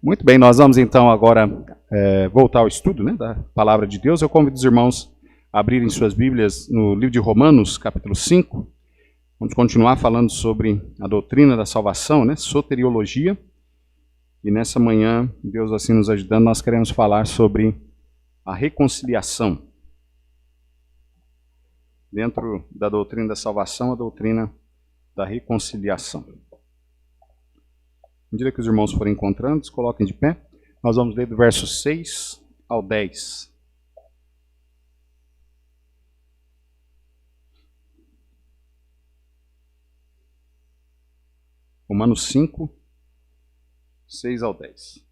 Muito bem, nós vamos então agora voltar ao estudo, né, da Palavra de Deus. Eu convido os irmãos a abrirem suas Bíblias no livro de Romanos, capítulo 5. Vamos continuar falando sobre a doutrina da salvação, né, soteriologia. E nessa manhã, Deus assim nos ajudando, nós queremos falar sobre a reconciliação. Dentro da doutrina da salvação, a doutrina da reconciliação. À medida que os irmãos forem encontrando, se coloquem de pé. Nós vamos ler do verso 6 ao 10. Romanos 5, 6 ao 10.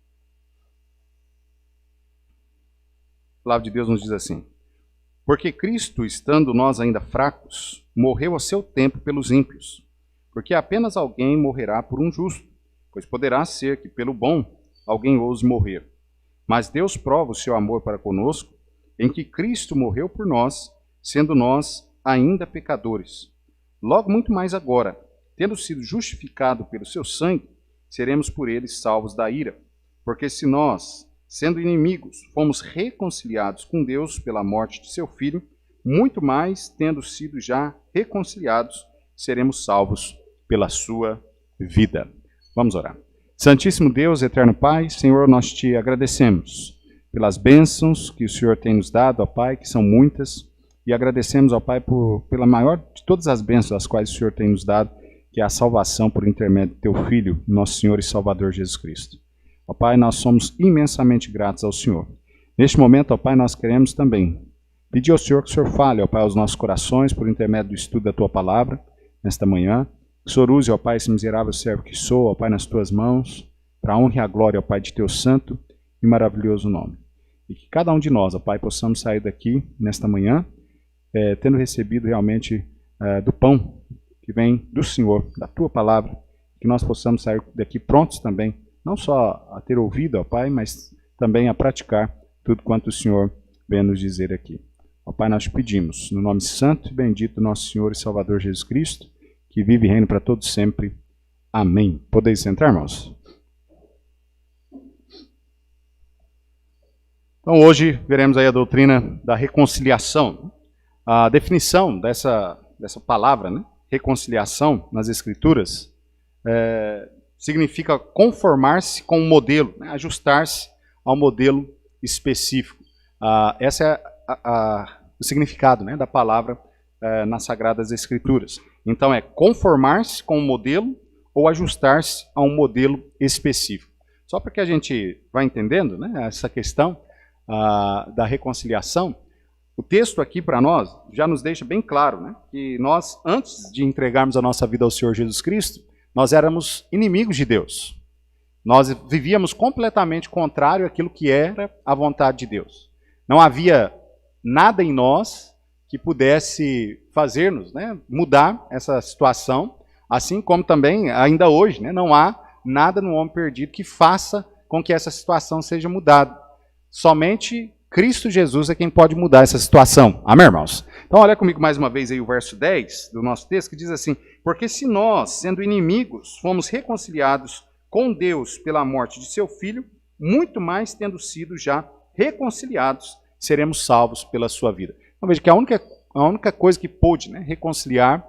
A palavra de Deus nos diz assim: Porque Cristo, estando nós ainda fracos, morreu a seu tempo pelos ímpios, porque apenas alguém morrerá por um justo, pois poderá ser que pelo bom alguém ouse morrer. Mas Deus prova o seu amor para conosco, em que Cristo morreu por nós, sendo nós ainda pecadores. Logo muito mais agora, tendo sido justificado pelo seu sangue, seremos por ele salvos da ira. Porque se nós, sendo inimigos, fomos reconciliados com Deus pela morte de seu Filho, muito mais, tendo sido já reconciliados, seremos salvos pela sua vida. Vamos orar. Santíssimo Deus, eterno Pai, Senhor, nós te agradecemos pelas bênçãos que o Senhor tem nos dado, ó Pai, que são muitas, e agradecemos, ó Pai, pela maior de todas as bênçãos as quais o Senhor tem nos dado, que é a salvação por intermédio do teu Filho, nosso Senhor e Salvador Jesus Cristo. Ó Pai, nós somos imensamente gratos ao Senhor. Neste momento, ó Pai, nós queremos também pedir ao Senhor que o Senhor fale, ó Pai, aos nossos corações, por intermédio do estudo da tua palavra, nesta manhã. Que o Senhor use, ó Pai, esse miserável servo que sou, ó Pai, nas tuas mãos, para a honra e a glória, ó Pai, de teu santo e maravilhoso nome. E que cada um de nós, ó Pai, possamos sair daqui nesta manhã, tendo recebido realmente do pão que vem do Senhor, da tua palavra, que nós possamos sair daqui prontos também, não só a ter ouvido, ó Pai, mas também a praticar tudo quanto o Senhor vem nos dizer aqui. Ó Pai, nós te pedimos, no nome santo e bendito do nosso Senhor e Salvador Jesus Cristo, que vive e reina para todos sempre. Amém. Podeis sentar, irmãos? Então hoje veremos aí a doutrina da reconciliação. A definição dessa palavra, né, reconciliação, nas Escrituras, significa conformar-se com um modelo, né, ajustar-se ao modelo específico. Esse é o significado, né, da palavra nas Sagradas Escrituras. Então é conformar-se com um modelo ou ajustar-se a um modelo específico. Só para que a gente vá entendendo, né, essa questão da reconciliação, o texto aqui para nós já nos deixa bem claro, né, que nós, antes de entregarmos a nossa vida ao Senhor Jesus Cristo, nós éramos inimigos de Deus. Nós vivíamos completamente contrário àquilo que era a vontade de Deus. Não havia nada em nós que pudesse fazer-nos, né, mudar essa situação, assim como também, ainda hoje, né, não há nada no homem perdido que faça com que essa situação seja mudada. Somente Cristo Jesus é quem pode mudar essa situação. Amém, irmãos? Então, olha comigo mais uma vez aí o verso 10 do nosso texto, que diz assim: Porque se nós, sendo inimigos, fomos reconciliados com Deus pela morte de seu Filho, muito mais tendo sido já reconciliados, seremos salvos pela sua vida. Então, veja que a única coisa que pôde, né, reconciliar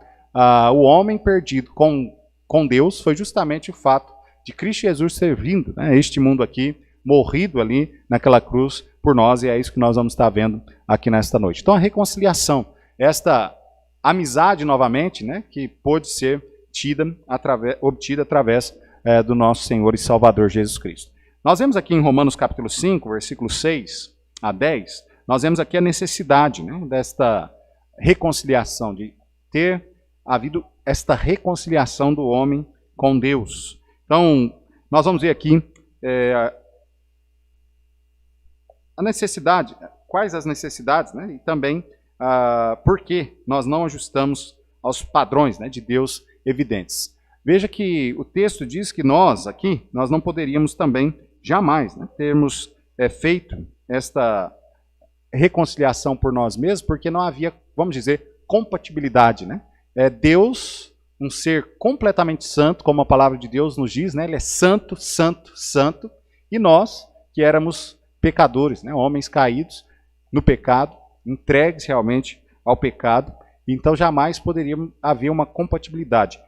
o homem perdido com Deus foi justamente o fato de Cristo Jesus ter vindo, né, este mundo aqui, morrido ali naquela cruz por nós, e é isso que nós vamos estar vendo aqui nesta noite. Então a reconciliação, esta amizade novamente, né, que pôde ser obtida através do nosso Senhor e Salvador Jesus Cristo. Nós vemos aqui em Romanos capítulo 5, versículos 6 a 10, nós vemos aqui a necessidade, né, desta reconciliação, de ter havido esta reconciliação do homem com Deus. Então, nós vamos ver aqui a necessidade, quais as necessidades, né, e também por que nós não ajustamos aos padrões, né, de Deus evidentes. Veja que o texto diz que nós não poderíamos também jamais, né, termos feito esta reconciliação por nós mesmos, porque não havia, vamos dizer, compatibilidade, né? Deus, um ser completamente santo, como a palavra de Deus nos diz, né? Ele é santo, santo, santo, E nós, que éramos pecadores, né? Homens caídos no pecado, entregues realmente ao pecado, então jamais poderia haver uma compatibilidade.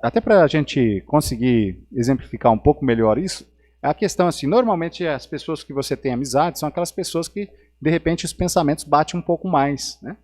Até para a gente conseguir exemplificar um pouco melhor isso, a questão assim, normalmente as pessoas que você tem amizade são aquelas pessoas que, de repente, os pensamentos batem um pouco mais, né?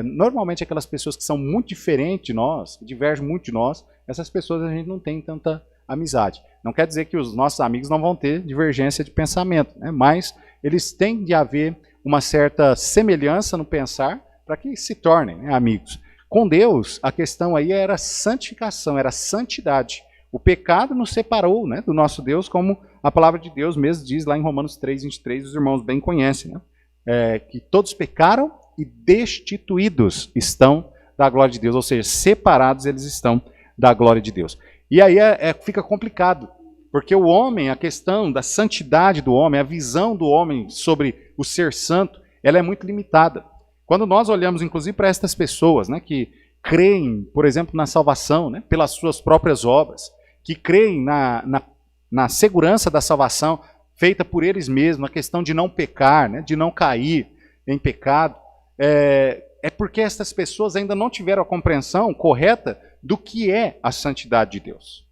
Normalmente aquelas pessoas que são muito diferentes de nós, que divergem muito de nós, essas pessoas a gente não tem tanta amizade. Não quer dizer que os nossos amigos não vão ter divergência de pensamento, né? Mas eles têm de haver uma certa semelhança no pensar para que se tornem, né, amigos. Com Deus, a questão aí era santificação, era santidade. O pecado nos separou, né, do nosso Deus, como a palavra de Deus mesmo diz lá em Romanos 3:23, os irmãos bem conhecem, né? Que todos pecaram e destituídos estão da glória de Deus, ou seja, separados eles estão da glória de Deus. E aí fica complicado, porque o homem, a questão da santidade do homem, a visão do homem sobre o ser santo, ela é muito limitada. Quando nós olhamos, inclusive, para estas pessoas, né, que creem, por exemplo, na salvação, né, pelas suas próprias obras, que creem na segurança da salvação feita por eles mesmos, na questão de não pecar, né, de não cair em pecado, é porque estas pessoas ainda não tiveram a compreensão correta do que é a santidade de Deus.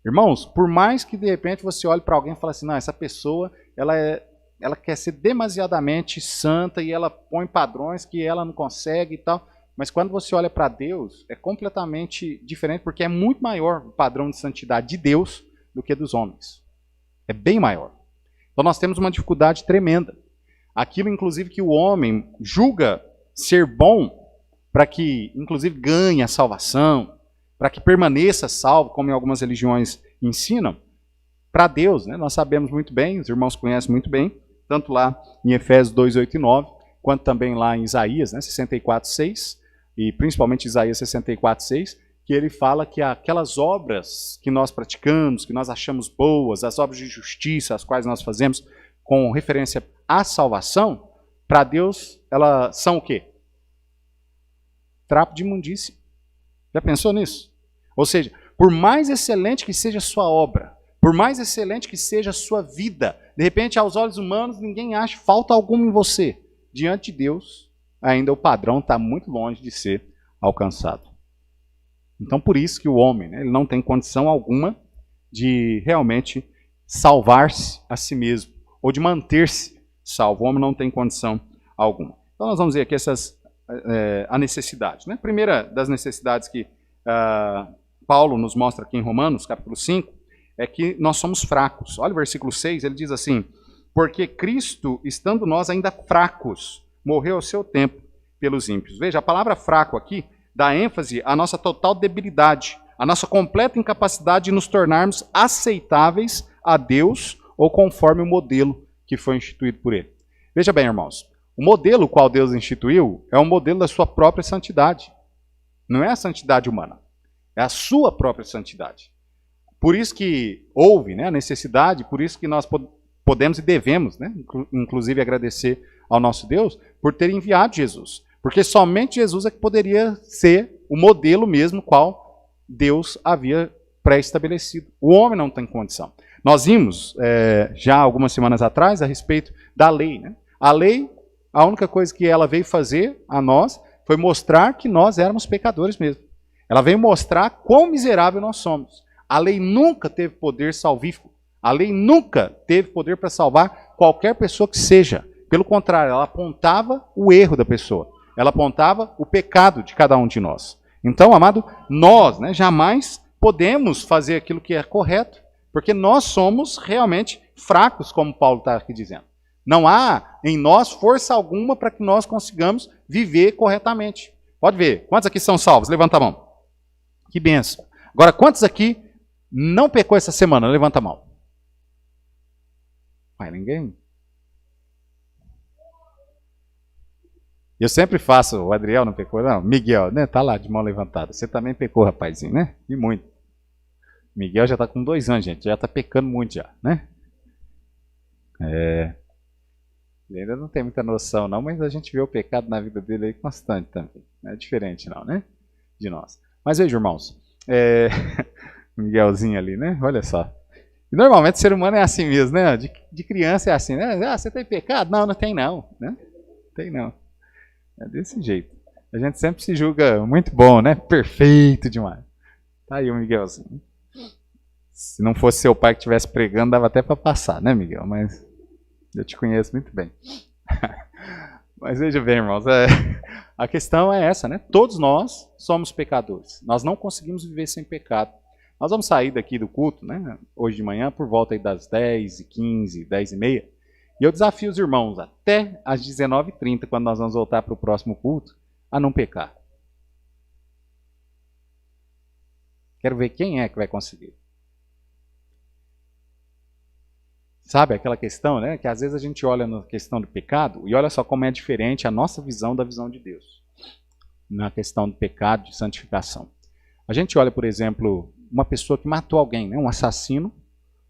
Irmãos, por mais que de repente você olhe para alguém e fale assim, não, essa pessoa ela quer ser demasiadamente santa e ela põe padrões que ela não consegue e tal, mas quando você olha para Deus, é completamente diferente, porque é muito maior o padrão de santidade de Deus do que dos homens. É bem maior. Então nós temos uma dificuldade tremenda. Aquilo, inclusive, que o homem julga ser bom para que, inclusive, ganhe a salvação, para que permaneça salvo, como em algumas religiões ensinam, para Deus, né? Nós sabemos muito bem, os irmãos conhecem muito bem, tanto lá em Efésios 2, 8 e 9, quanto também lá em Isaías, né, 64, 6, e principalmente Isaías 64, 6, que ele fala que aquelas obras que nós praticamos, que nós achamos boas, as obras de justiça, as quais nós fazemos com referência à salvação, para Deus, elas são o quê? Trapo de imundície. Já pensou nisso? Ou seja, por mais excelente que seja a sua obra, por mais excelente que seja a sua vida, de repente, aos olhos humanos, ninguém acha falta alguma em você. Diante de Deus, ainda o padrão está muito longe de ser alcançado. Então, por isso que o homem, né, ele não tem condição alguma de realmente salvar-se a si mesmo, ou de manter-se salvo. O homem não tem condição alguma. Então, nós vamos ver aqui a necessidade. Né? A primeira das necessidades que Paulo nos mostra aqui em Romanos, capítulo 5, é que nós somos fracos. Olha o versículo 6, ele diz assim, porque Cristo, estando nós ainda fracos, morreu ao seu tempo pelos ímpios. Veja, a palavra fraco aqui dá ênfase à nossa total debilidade, à nossa completa incapacidade de nos tornarmos aceitáveis a Deus ou conforme o modelo que foi instituído por Ele. Veja bem, irmãos, o modelo qual Deus instituiu é o modelo da sua própria santidade. Não é a santidade humana, é a sua própria santidade. Por isso que houve, né, a necessidade, por isso que nós podemos e devemos, né, inclusive agradecer ao nosso Deus por ter enviado Jesus. Porque somente Jesus é que poderia ser o modelo mesmo qual Deus havia pré-estabelecido. O homem não tem condição. Nós vimos já algumas semanas atrás a respeito da lei. Né? A lei, a única coisa que ela veio fazer a nós foi mostrar que nós éramos pecadores mesmo. Ela veio mostrar quão miserável nós somos. A lei nunca teve poder salvífico. A lei nunca teve poder para salvar qualquer pessoa que seja. Pelo contrário, ela apontava o erro da pessoa. Ela apontava o pecado de cada um de nós. Então, amado, nós, né, jamais podemos fazer aquilo que é correto, porque nós somos realmente fracos, como Paulo está aqui dizendo. Não há em nós força alguma para que nós consigamos viver corretamente. Pode ver, quantos aqui são salvos? Levanta a mão. Que benção. Agora, quantos aqui não pecou essa semana? Levanta a mão. Vai, ninguém? Eu sempre faço, o Adriel não pecou, não. Miguel, né? Tá lá de mão levantada. Você também pecou, rapazinho, né? E muito. Miguel já tá com 2 anos, gente. Já tá pecando muito já, né? Ele ainda não tem muita noção, não, mas a gente vê o pecado na vida dele aí constante também. Não é diferente, não, né? De nós. Mas veja, irmãos. Miguelzinho ali, né? Olha só. E normalmente o ser humano é assim mesmo, né? De criança é assim, né? Ah, você tem pecado? Não, não tem não, né? Tem não. É desse jeito. A gente sempre se julga muito bom, né? Perfeito demais. Tá aí o Miguelzinho. Se não fosse seu pai que estivesse pregando, dava até para passar, né, Miguel? Mas eu te conheço muito bem. Mas veja bem, irmãos, a questão é essa, né? Todos nós somos pecadores. Nós não conseguimos viver sem pecado. Nós vamos sair daqui do culto, né? Hoje de manhã, por volta aí das 10h15, 10h30. E eu desafio os irmãos até às 19h30, quando nós vamos voltar para o próximo culto, a não pecar. Quero ver quem é que vai conseguir. Sabe aquela questão, né? Que às vezes a gente olha na questão do pecado e olha só como é diferente a nossa visão da visão de Deus. Na questão do pecado, de santificação. A gente olha, por exemplo, uma pessoa que matou alguém, né? Um assassino.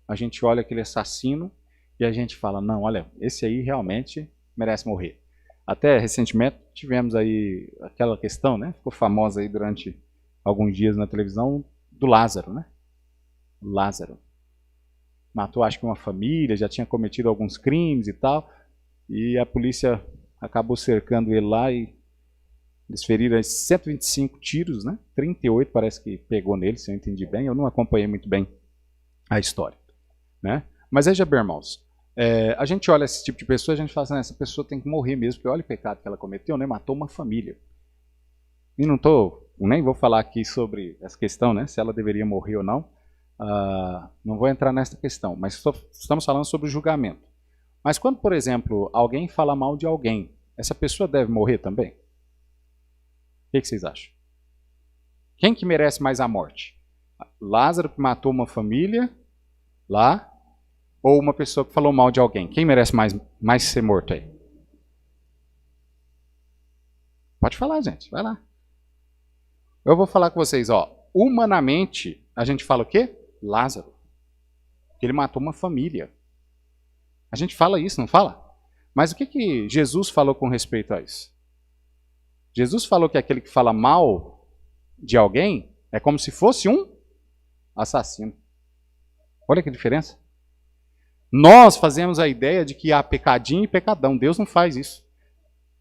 A gente olha aquele assassino e a gente fala, não, olha, esse aí realmente merece morrer. Até recentemente tivemos aí aquela questão, né? Ficou famosa aí durante alguns dias na televisão, do Lázaro, né? Lázaro. Matou, acho que uma família, já tinha cometido alguns crimes e tal. E a polícia acabou cercando ele lá e eles feriram 125 tiros, né? 38 parece que pegou nele, se eu entendi bem. Eu não acompanhei muito bem a história, né? Mas veja bem, irmãos, a gente olha esse tipo de pessoa, a gente fala assim, essa pessoa tem que morrer mesmo, porque olha o pecado que ela cometeu, né? Matou uma família. E nem vou falar aqui sobre essa questão, né? Se ela deveria morrer ou não. Não vou entrar nessa questão, mas estamos falando sobre o julgamento. Mas quando, por exemplo, alguém fala mal de alguém, essa pessoa deve morrer também? O que vocês acham? Quem que merece mais a morte? Lázaro que matou uma família lá, ou uma pessoa que falou mal de alguém? Quem merece mais ser morto aí? Pode falar, gente, vai lá. Eu vou falar com vocês, ó. Humanamente, a gente fala o quê? Lázaro. Ele matou uma família. A gente fala isso, não fala? Mas o que Jesus falou com respeito a isso? Jesus falou que aquele que fala mal de alguém é como se fosse um assassino. Olha que diferença. Nós fazemos a ideia de que há pecadinho e pecadão. Deus não faz isso.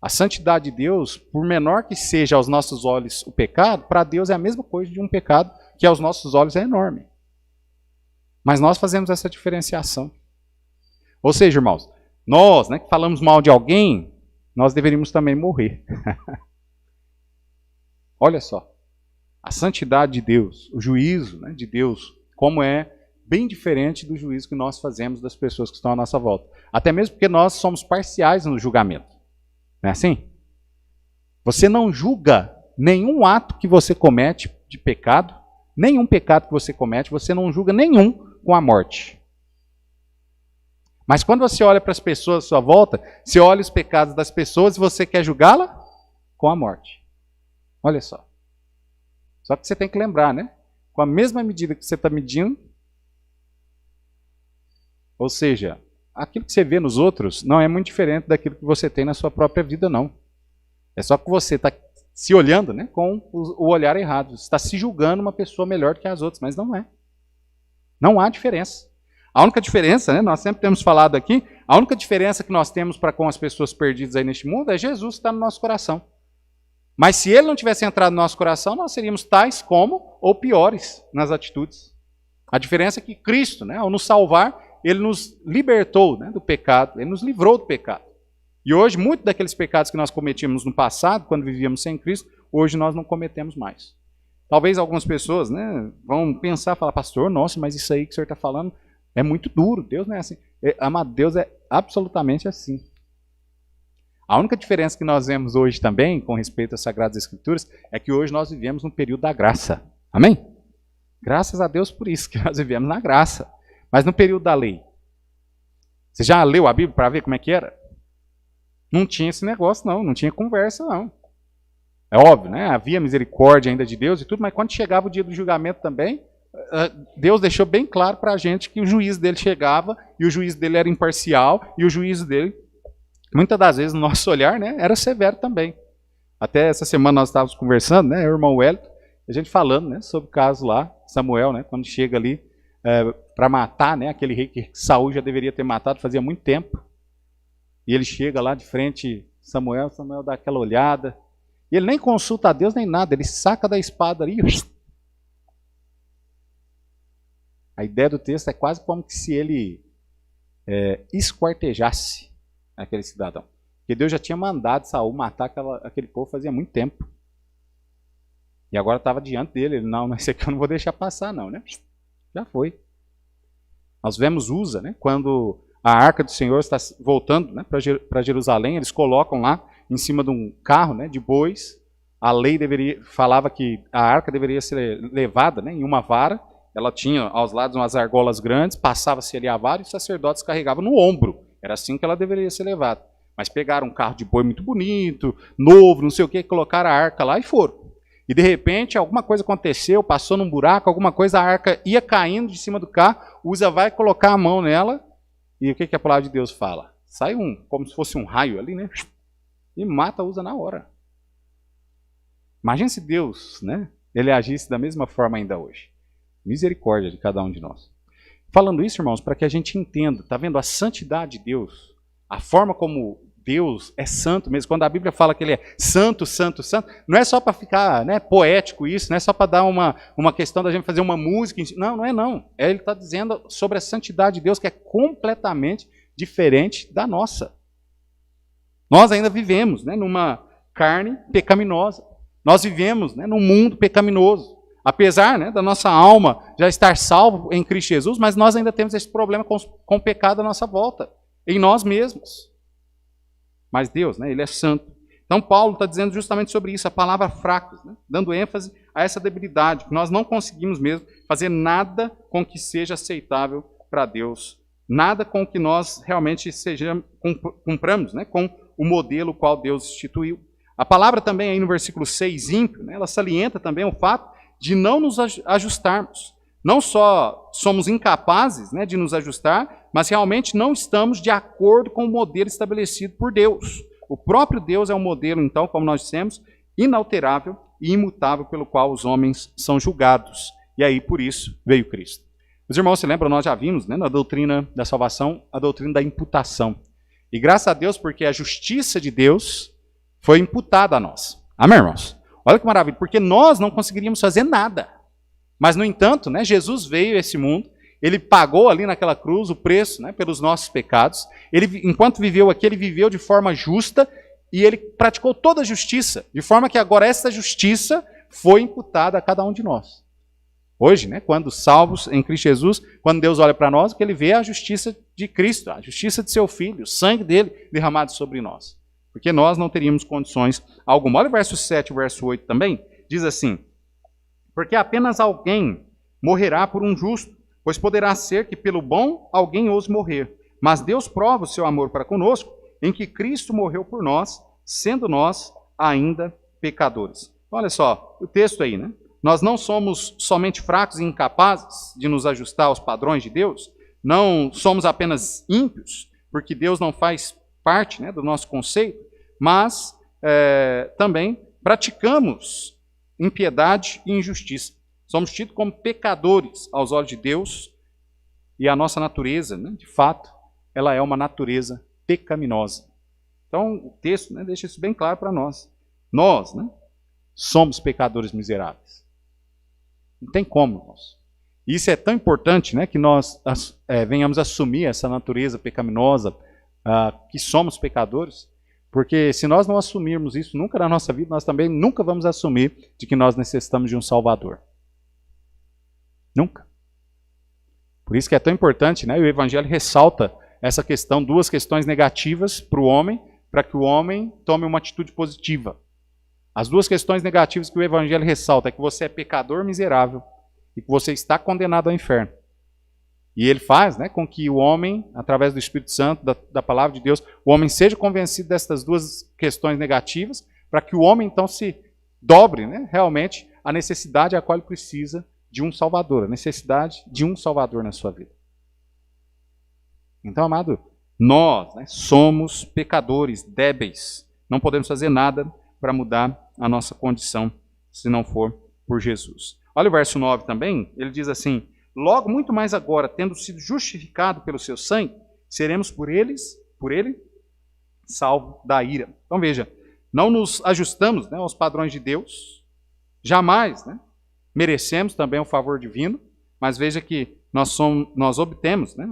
A santidade de Deus, por menor que seja aos nossos olhos o pecado, para Deus é a mesma coisa de um pecado que aos nossos olhos é enorme. Mas nós fazemos essa diferenciação. Ou seja, irmãos, nós, né, que falamos mal de alguém, nós deveríamos também morrer. Olha só, a santidade de Deus, o juízo, né, de Deus, como é bem diferente do juízo que nós fazemos das pessoas que estão à nossa volta. Até mesmo porque nós somos parciais no julgamento. Não é assim? Você não julga nenhum ato que você comete de pecado, nenhum pecado que você comete, você não julga nenhum com a morte. Mas quando você olha para as pessoas à sua volta, você olha os pecados das pessoas e você quer julgá-la com a morte. Olha só. Só que você tem que lembrar, né? Com a mesma medida que você está medindo, ou seja, aquilo que você vê nos outros não é muito diferente daquilo que você tem na sua própria vida, não. É só que você está se olhando, né, com o olhar errado. Você está se julgando uma pessoa melhor do que as outras, mas não é. Não há diferença. A única diferença, né, nós sempre temos falado aqui, a única diferença que nós temos para com as pessoas perdidas aí neste mundo é Jesus que está no nosso coração. Mas se ele não tivesse entrado no nosso coração, nós seríamos tais como ou piores nas atitudes. A diferença é que Cristo, né, ao nos salvar, ele nos libertou, né, do pecado, ele nos livrou do pecado. E hoje, muitos daqueles pecados que nós cometíamos no passado, quando vivíamos sem Cristo, hoje nós não cometemos mais. Talvez algumas pessoas, né, vão pensar, falar, pastor, nossa, mas isso aí que o senhor está falando é muito duro, Deus não é assim. Amado, Deus é absolutamente assim. A única diferença que nós vemos hoje também, com respeito às Sagradas Escrituras, é que hoje nós vivemos num período da graça. Amém? Graças a Deus por isso, que nós vivemos na graça. Mas no período da lei, você já leu a Bíblia para ver como é que era? Não tinha esse negócio, não tinha conversa, não. É óbvio, né? Havia misericórdia ainda de Deus e tudo, mas quando chegava o dia do julgamento também, Deus deixou bem claro para a gente que o juízo dele chegava, e o juízo dele era imparcial, e o juízo dele, muitas das vezes, no nosso olhar, né, era severo também. Até essa semana nós estávamos conversando, né, o irmão Wellington, a gente falando, né, sobre o caso lá, Samuel, né, quando chega ali, para matar, né, aquele rei que Saul já deveria ter matado fazia muito tempo. E ele chega lá de frente, Samuel dá aquela olhada, e ele nem consulta a Deus nem nada, ele saca da espada ali. A ideia do texto é quase como se ele esquartejasse aquele cidadão. Porque Deus já tinha mandado Saul matar aquele povo fazia muito tempo. E agora estava diante dele. Ele, não, esse aqui eu não vou deixar passar não, né? Já foi. Nós vemos Uza, né? Quando a arca do Senhor está voltando, né, para Jerusalém, eles colocam lá em cima de um carro, né, de bois. A lei falava que a arca deveria ser levada, né, em uma vara. Ela tinha aos lados umas argolas grandes, passava-se ali a vara e os sacerdotes carregavam no ombro. Era assim que ela deveria ser levada. Mas pegaram um carro de boi muito bonito, novo, não sei o que, colocaram a arca lá e foram. E de repente alguma coisa aconteceu, passou num buraco, alguma coisa, a arca ia caindo de cima do carro, Uza vai colocar a mão nela, e o que a palavra de Deus fala? Sai como se fosse um raio ali, né? E mata Uza na hora. Imagina se Deus, né, ele agisse da mesma forma ainda hoje. Misericórdia de cada um de nós. Falando isso, irmãos, para que a gente entenda, tá vendo a santidade de Deus, a forma como Deus é santo mesmo. Quando a Bíblia fala que ele é santo, santo, santo, não é só para ficar, né, poético isso, não é só para dar uma questão da gente fazer uma música. Não, não é não. Ele está dizendo sobre a santidade de Deus que é completamente diferente da nossa. Nós ainda vivemos, né, numa carne pecaminosa. Nós vivemos, né, num mundo pecaminoso. Apesar, né, da nossa alma já estar salvo em Cristo Jesus, mas nós ainda temos esse problema com o pecado à nossa volta, em nós mesmos. Mas Deus, né, ele é santo. Então Paulo está dizendo justamente sobre isso, a palavra fracos, né, dando ênfase a essa debilidade, que nós não conseguimos mesmo fazer nada com que seja aceitável para Deus, nada com que nós realmente cumpramos, né, com o modelo qual Deus instituiu. A palavra também aí no versículo 6, ímpio, né, ela salienta também o fato de não nos ajustarmos. Não só somos incapazes, né, de nos ajustar, mas realmente não estamos de acordo com o modelo estabelecido por Deus. O próprio Deus é um modelo, então, como nós dissemos, inalterável e imutável pelo qual os homens são julgados. E aí, por isso, veio Cristo. Meus irmãos, se lembram, nós já vimos, né, na doutrina da salvação, a doutrina da imputação. E graças a Deus, porque a justiça de Deus foi imputada a nós. Amém, irmãos? Olha que maravilha, porque nós não conseguiríamos fazer nada. Mas, no entanto, né, Jesus veio a esse mundo, ele pagou ali naquela cruz o preço, né, pelos nossos pecados. Ele, enquanto viveu aqui, ele viveu de forma justa e ele praticou toda a justiça, de forma que agora essa justiça foi imputada a cada um de nós. Hoje, né, quando salvos em Cristo Jesus, quando Deus olha para nós, o que ele vê é a justiça de Cristo, a justiça de seu Filho, o sangue dele derramado sobre nós. Porque nós não teríamos condições alguma. Olha o verso 7 e o verso 8 também, diz assim: porque apenas alguém morrerá por um justo, pois poderá ser que pelo bom alguém ouse morrer. Mas Deus prova o seu amor para conosco, em que Cristo morreu por nós, sendo nós ainda pecadores. Olha só, o texto aí, né? Nós não somos somente fracos e incapazes de nos ajustar aos padrões de Deus, não somos apenas ímpios, porque Deus não faz parte, né, do nosso conceito, mas também praticamos impiedade e injustiça. Somos tidos como pecadores aos olhos de Deus e a nossa natureza, né, de fato, ela é uma natureza pecaminosa. Então, o texto, né, deixa isso bem claro para nós. Nós, né, somos pecadores miseráveis. Não tem como, irmãos. Isso é tão importante, né, que nós venhamos assumir essa natureza pecaminosa, que somos pecadores, porque se nós não assumirmos isso nunca na nossa vida, nós também nunca vamos assumir de que nós necessitamos de um Salvador. Nunca. Por isso que é tão importante, né? O Evangelho ressalta essa questão, duas questões negativas para o homem, para que o homem tome uma atitude positiva. As duas questões negativas que o Evangelho ressalta é que você é pecador miserável e que você está condenado ao inferno. E ele faz, né, com que o homem, através do Espírito Santo, da palavra de Deus, o homem seja convencido dessas duas questões negativas, para que o homem então se dobre, né, realmente a necessidade a qual ele precisa de um Salvador, a necessidade de um Salvador na sua vida. Então, amado, nós, né, somos pecadores, débeis, não podemos fazer nada para mudar a nossa condição, se não for por Jesus. Olha o verso 9 também, ele diz assim: logo muito mais agora, tendo sido justificado pelo seu sangue, seremos por ele, salvo da ira. Então veja, não nos ajustamos, né, aos padrões de Deus, jamais, né, merecemos também o favor divino, mas veja que nós obtemos, né,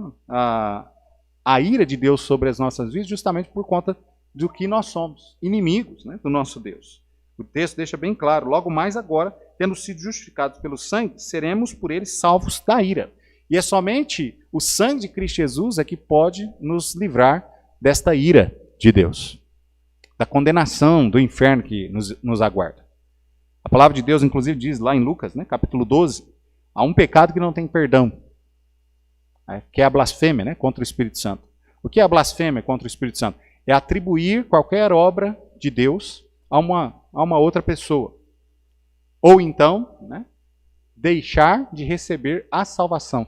a ira de Deus sobre as nossas vidas justamente por conta do que nós somos, inimigos, né, do nosso Deus. O texto deixa bem claro, logo mais agora, tendo sido justificados pelo sangue, seremos por ele salvos da ira. E é somente o sangue de Cristo Jesus é que pode nos livrar desta ira de Deus, da condenação do inferno que nos aguarda. A palavra de Deus, inclusive, diz lá em Lucas, né, capítulo 12, há um pecado que não tem perdão, que é a blasfêmia, né, contra o Espírito Santo. O que é a blasfêmia contra o Espírito Santo? É atribuir qualquer obra de Deus a uma outra pessoa. Ou então, né, deixar de receber a salvação.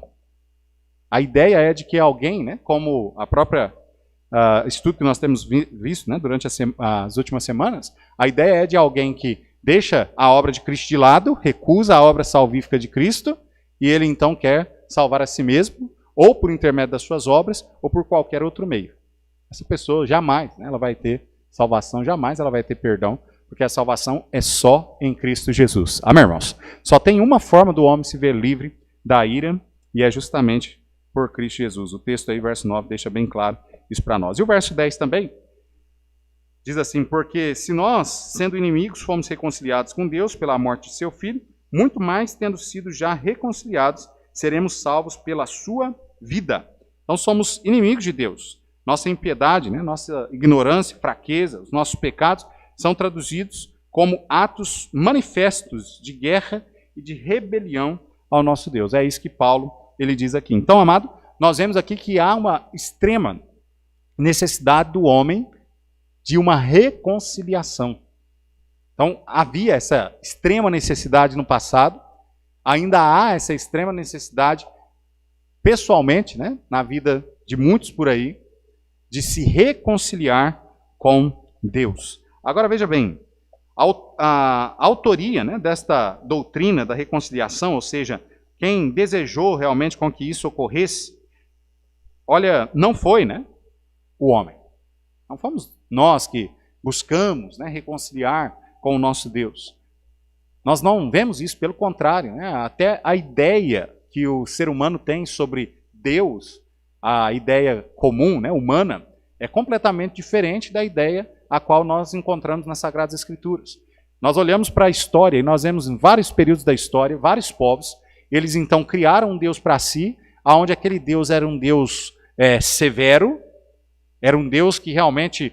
A ideia é de que alguém, né, como a própria estudo que nós temos visto, né, durante as últimas semanas, a ideia é de alguém que deixa a obra de Cristo de lado, recusa a obra salvífica de Cristo, e ele então quer salvar a si mesmo, ou por intermédio das suas obras, ou por qualquer outro meio. Essa pessoa jamais, né, ela vai ter salvação, jamais ela vai ter perdão, porque a salvação é só em Cristo Jesus. Amém, irmãos? Só tem uma forma do homem se ver livre da ira, e é justamente por Cristo Jesus. O texto aí, verso 9, deixa bem claro isso para nós. E o verso 10 também diz assim: porque se nós, sendo inimigos, fomos reconciliados com Deus pela morte de seu Filho, muito mais, tendo sido já reconciliados, seremos salvos pela sua vida. Então somos inimigos de Deus. Nossa impiedade, né, nossa ignorância, fraqueza, os nossos pecados são traduzidos como atos manifestos de guerra e de rebelião ao nosso Deus. É isso que Paulo ele diz aqui. Então, amado, nós vemos aqui que há uma extrema necessidade do homem de uma reconciliação. Então, havia essa extrema necessidade no passado, ainda há essa extrema necessidade pessoalmente, né, na vida de muitos por aí, de se reconciliar com Deus. Agora veja bem, a autoria, né, desta doutrina da reconciliação, ou seja, quem desejou realmente com que isso ocorresse, olha, não foi, né, o homem. Não fomos nós que buscamos, né, reconciliar com o nosso Deus. Nós não vemos isso, pelo contrário, né, até a ideia que o ser humano tem sobre Deus, a ideia comum, né, humana, é completamente diferente da ideia a qual nós encontramos nas Sagradas Escrituras. Nós olhamos para a história e nós vemos em vários períodos da história, vários povos, eles então criaram um Deus para si, onde aquele Deus era um Deus severo, era um Deus que realmente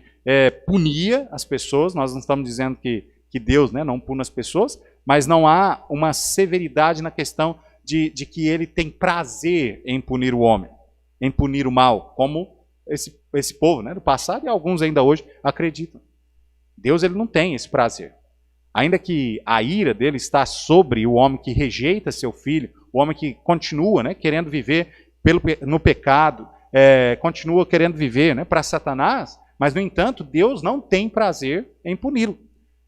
punia as pessoas. Nós não estamos dizendo que Deus, né, não pune as pessoas, mas não há uma severidade na questão de que ele tem prazer em punir o homem, em punir o mal, como esse povo, né, do passado, e alguns ainda hoje acreditam. Deus ele não tem esse prazer. Ainda que a ira dele está sobre o homem que rejeita seu filho, o homem que continua, né, querendo viver no pecado, continua querendo viver, né, para Satanás, mas, no entanto, Deus não tem prazer em puni-lo.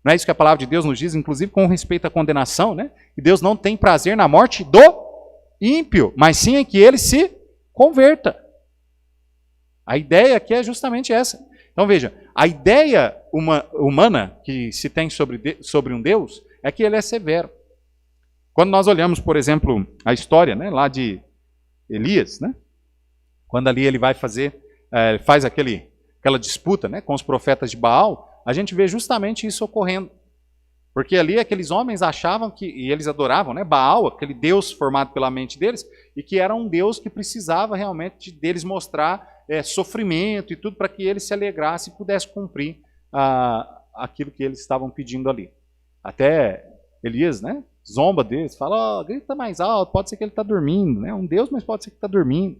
Não é isso que a palavra de Deus nos diz, inclusive com respeito à condenação, né? Que Deus não tem prazer na morte do ímpio, mas sim em que ele se converta. A ideia aqui é justamente essa. Então veja, a ideia humana que se tem sobre um Deus é que ele é severo. Quando nós olhamos, por exemplo, a história, né, lá de Elias, né, quando ali ele vai faz aquela disputa, né, com os profetas de Baal, a gente vê justamente isso ocorrendo. Porque ali aqueles homens achavam e eles adoravam, né, Baal, aquele Deus formado pela mente deles, e que era um Deus que precisava realmente deles mostrar sofrimento e tudo para que ele se alegrasse e pudesse cumprir aquilo que eles estavam pedindo ali. Até Elias, né, zomba deles, fala, grita mais alto, pode ser que ele está dormindo, né, um Deus, mas pode ser que está dormindo.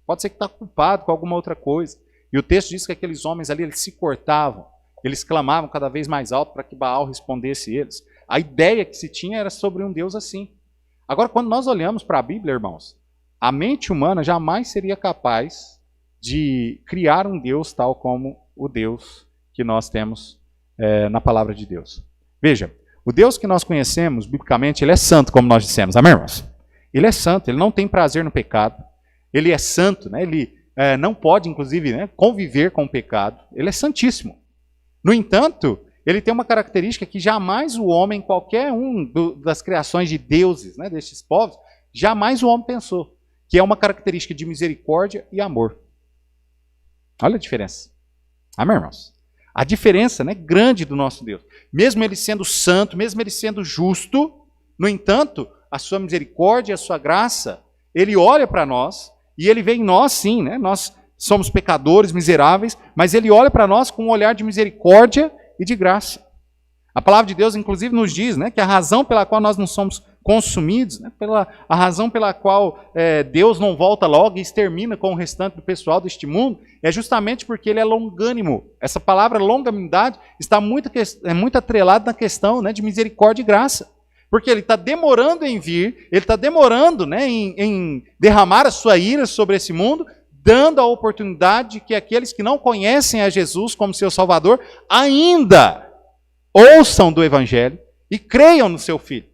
Pode ser que está culpado com alguma outra coisa. E o texto diz que aqueles homens ali, eles se cortavam, eles clamavam cada vez mais alto para que Baal respondesse eles. A ideia que se tinha era sobre um Deus assim. Agora, quando nós olhamos para a Bíblia, irmãos, a mente humana jamais seria capaz de criar um Deus tal como o Deus que nós temos na palavra de Deus. Veja, o Deus que nós conhecemos, biblicamente, ele é santo, como nós dissemos. Amém, irmãos? Ele é santo, ele não tem prazer no pecado. Ele é santo, né? Ele não pode, inclusive, né, conviver com o pecado. Ele é santíssimo. No entanto, ele tem uma característica que jamais o homem, qualquer das criações de deuses, né, destes povos, jamais o homem pensou, que é uma característica de misericórdia e amor. Olha a diferença. Amém, irmãos? A diferença, né, grande do nosso Deus. Mesmo ele sendo santo, mesmo ele sendo justo, no entanto, a sua misericórdia, a sua graça, ele olha para nós e ele vê em nós, sim, né? Nós somos pecadores, miseráveis, mas ele olha para nós com um olhar de misericórdia e de graça. A palavra de Deus, inclusive, nos diz, né, que a razão pela qual nós não somos consumidos, né, a razão pela qual Deus não volta logo e extermina com o restante do pessoal deste mundo, é justamente porque ele é longânimo. Essa palavra longanimidade está muito atrelada na questão, né, de misericórdia e graça. Porque ele está demorando em vir, ele está demorando, né, em derramar a sua ira sobre esse mundo, dando a oportunidade que aqueles que não conhecem a Jesus como seu Salvador ainda ouçam do Evangelho e creiam no seu Filho.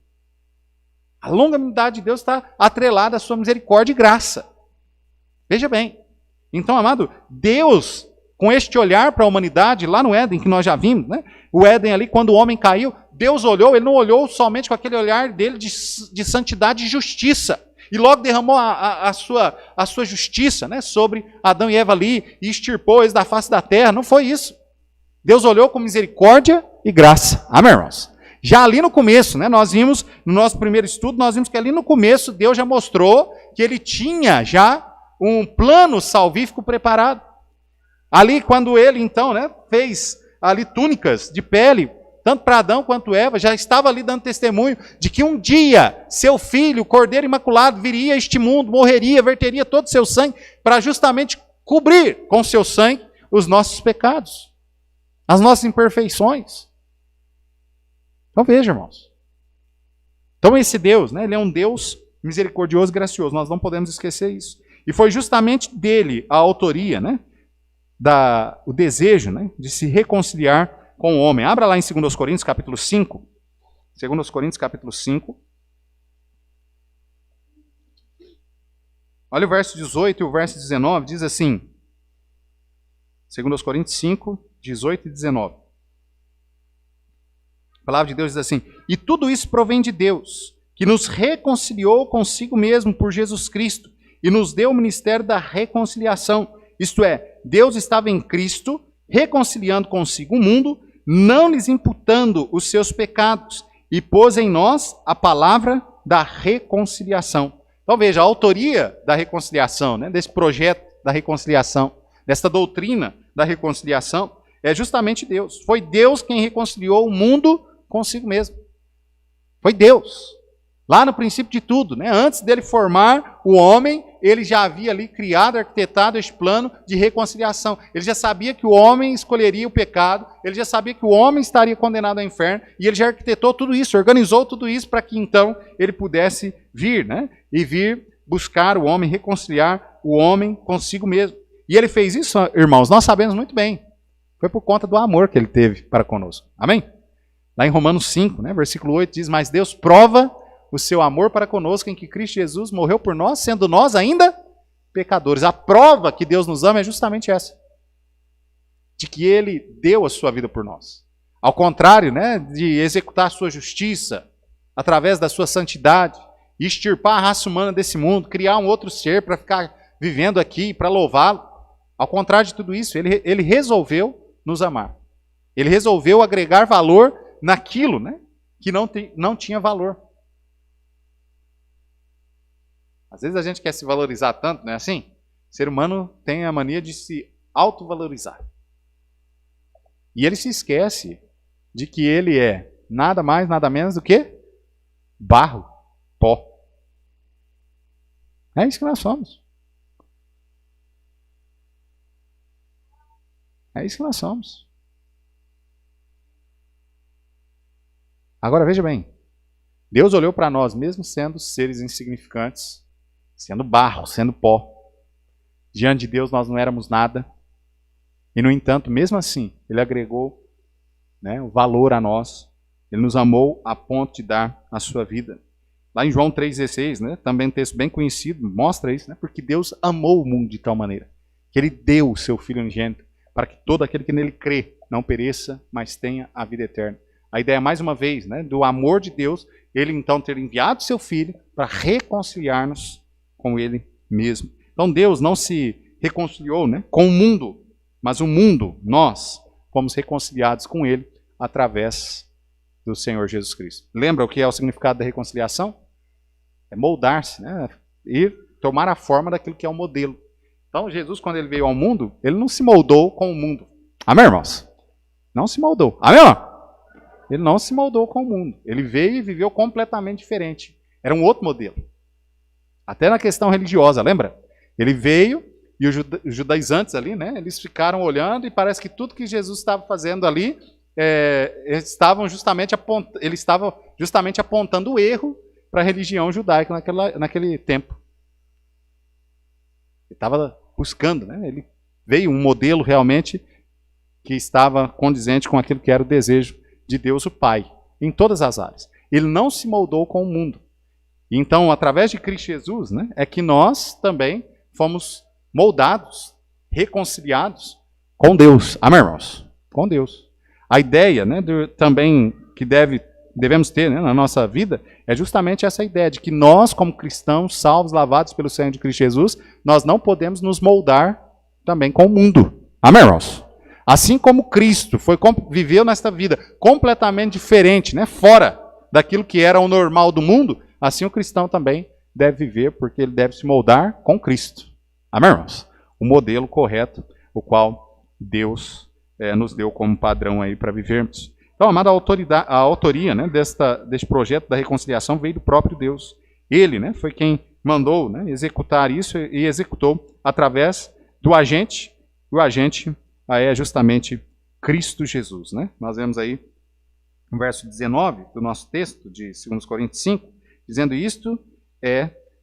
A longanimidade de Deus está atrelada à sua misericórdia e graça. Veja bem. Então, amado, Deus, com este olhar para a humanidade, lá no Éden, que nós já vimos, né? O Éden ali, quando o homem caiu, Deus olhou, ele não olhou somente com aquele olhar dele de santidade e justiça. E logo derramou a sua justiça, né, sobre Adão e Eva ali, e extirpou eles da face da terra. Não foi isso. Deus olhou com misericórdia e graça. Amém, irmãos? Já ali no começo, né, nós vimos, no nosso primeiro estudo, nós vimos que ali no começo Deus já mostrou que ele tinha já um plano salvífico preparado. Ali quando ele então, né, fez ali túnicas de pele, tanto para Adão quanto Eva, já estava ali dando testemunho de que um dia seu filho, o Cordeiro Imaculado, viria a este mundo, morreria, verteria todo o seu sangue, para justamente cobrir com seu sangue os nossos pecados, as nossas imperfeições. Então veja, irmãos. Então esse Deus, né, ele é um Deus misericordioso e gracioso, nós não podemos esquecer isso. E foi justamente dele a autoria, né, o desejo, né, de se reconciliar com o homem. Abra lá em 2 Coríntios, capítulo 5. 2 Coríntios, capítulo 5. Olha o verso 18 e o verso 19, diz assim. 2 Coríntios 5, 18 e 19. A palavra de Deus diz assim: e tudo isso provém de Deus, que nos reconciliou consigo mesmo por Jesus Cristo, e nos deu o ministério da reconciliação. Isto é, Deus estava em Cristo, reconciliando consigo o mundo, não lhes imputando os seus pecados, e pôs em nós a palavra da reconciliação. Então veja, a autoria da reconciliação, né, desse projeto da reconciliação, desta doutrina da reconciliação, é justamente Deus. Foi Deus quem reconciliou o mundo consigo mesmo. Foi Deus. Lá no princípio de tudo, né? Antes dele formar o homem, ele já havia ali criado, arquitetado este plano de reconciliação. Ele já sabia que o homem escolheria o pecado, ele já sabia que o homem estaria condenado ao inferno, e ele já arquitetou tudo isso, organizou tudo isso para que então ele pudesse vir, né? E vir buscar o homem, reconciliar o homem consigo mesmo. E ele fez isso, irmãos, nós sabemos muito bem. Foi por conta do amor que ele teve para conosco. Amém? Lá em Romanos 5, né, versículo 8, diz: mas Deus prova o seu amor para conosco em que Cristo Jesus morreu por nós, sendo nós ainda pecadores. A prova que Deus nos ama é justamente essa. De que Ele deu a sua vida por nós. Ao contrário, né, de executar a sua justiça através da sua santidade, e extirpar a raça humana desse mundo, criar um outro ser para ficar vivendo aqui, para louvá-lo. Ao contrário de tudo isso, ele resolveu nos amar. Ele resolveu agregar valor naquilo, né, que não tinha valor. Às vezes a gente quer se valorizar tanto, não é assim? O ser humano tem a mania de se autovalorizar. E ele se esquece de que ele é nada mais, nada menos do que barro, pó. É isso que nós somos. É isso que nós somos. Agora veja bem, Deus olhou para nós, mesmo sendo seres insignificantes, sendo barro, sendo pó. Diante de Deus nós não éramos nada. E no entanto, mesmo assim, Ele agregou, né, o valor a nós. Ele nos amou a ponto de dar a sua vida. Lá em João 3,16, né, também um texto bem conhecido, mostra isso, né, porque Deus amou o mundo de tal maneira que Ele deu o seu Filho unigênito para que todo aquele que nele crê não pereça, mas tenha a vida eterna. A ideia, mais uma vez, né, do amor de Deus, Ele então ter enviado seu Filho para reconciliar-nos com Ele mesmo. Então Deus não se reconciliou, né, com o mundo, mas o mundo, nós, fomos reconciliados com Ele através do Senhor Jesus Cristo. Lembra o que é o significado da reconciliação? É moldar-se, né, e tomar a forma daquilo que é o modelo. Então Jesus, quando Ele veio ao mundo, Ele não se moldou com o mundo. Amém, irmãos? Não se moldou. Amém, irmão? Ele não se moldou com o mundo. Ele veio e viveu completamente diferente. Era um outro modelo. Até na questão religiosa, lembra? Ele veio e os judaizantes ali, né, eles ficaram olhando e parece que tudo que Jesus estava fazendo ali, eles estavam justamente apontando o erro para a religião judaica naquele tempo. Ele estava buscando, né? Ele veio um modelo realmente que estava condizente com aquilo que era o desejo de Deus o Pai, em todas as áreas. Ele não se moldou com o mundo. Então, através de Cristo Jesus, né, é que nós também fomos moldados, reconciliados com Deus. Amém, irmãos? Com Deus. A ideia, né, também que devemos ter, né, na nossa vida é justamente essa ideia de que nós, como cristãos, salvos, lavados pelo sangue de Cristo Jesus, nós não podemos nos moldar também com o mundo. Amém, irmãos? Assim como Cristo viveu nesta vida completamente diferente, né, fora daquilo que era o normal do mundo, assim o cristão também deve viver, porque ele deve se moldar com Cristo. Amém, irmãos? O modelo correto, o qual Deus nos deu como padrão aí para vivermos. Então, amado, a autoria, né, deste projeto da reconciliação veio do próprio Deus. Ele, né, foi quem mandou, né, executar isso e executou através do agente. O agente é justamente Cristo Jesus. Né? Nós vemos aí no verso 19 do nosso texto, de 2 Coríntios 5, dizendo isto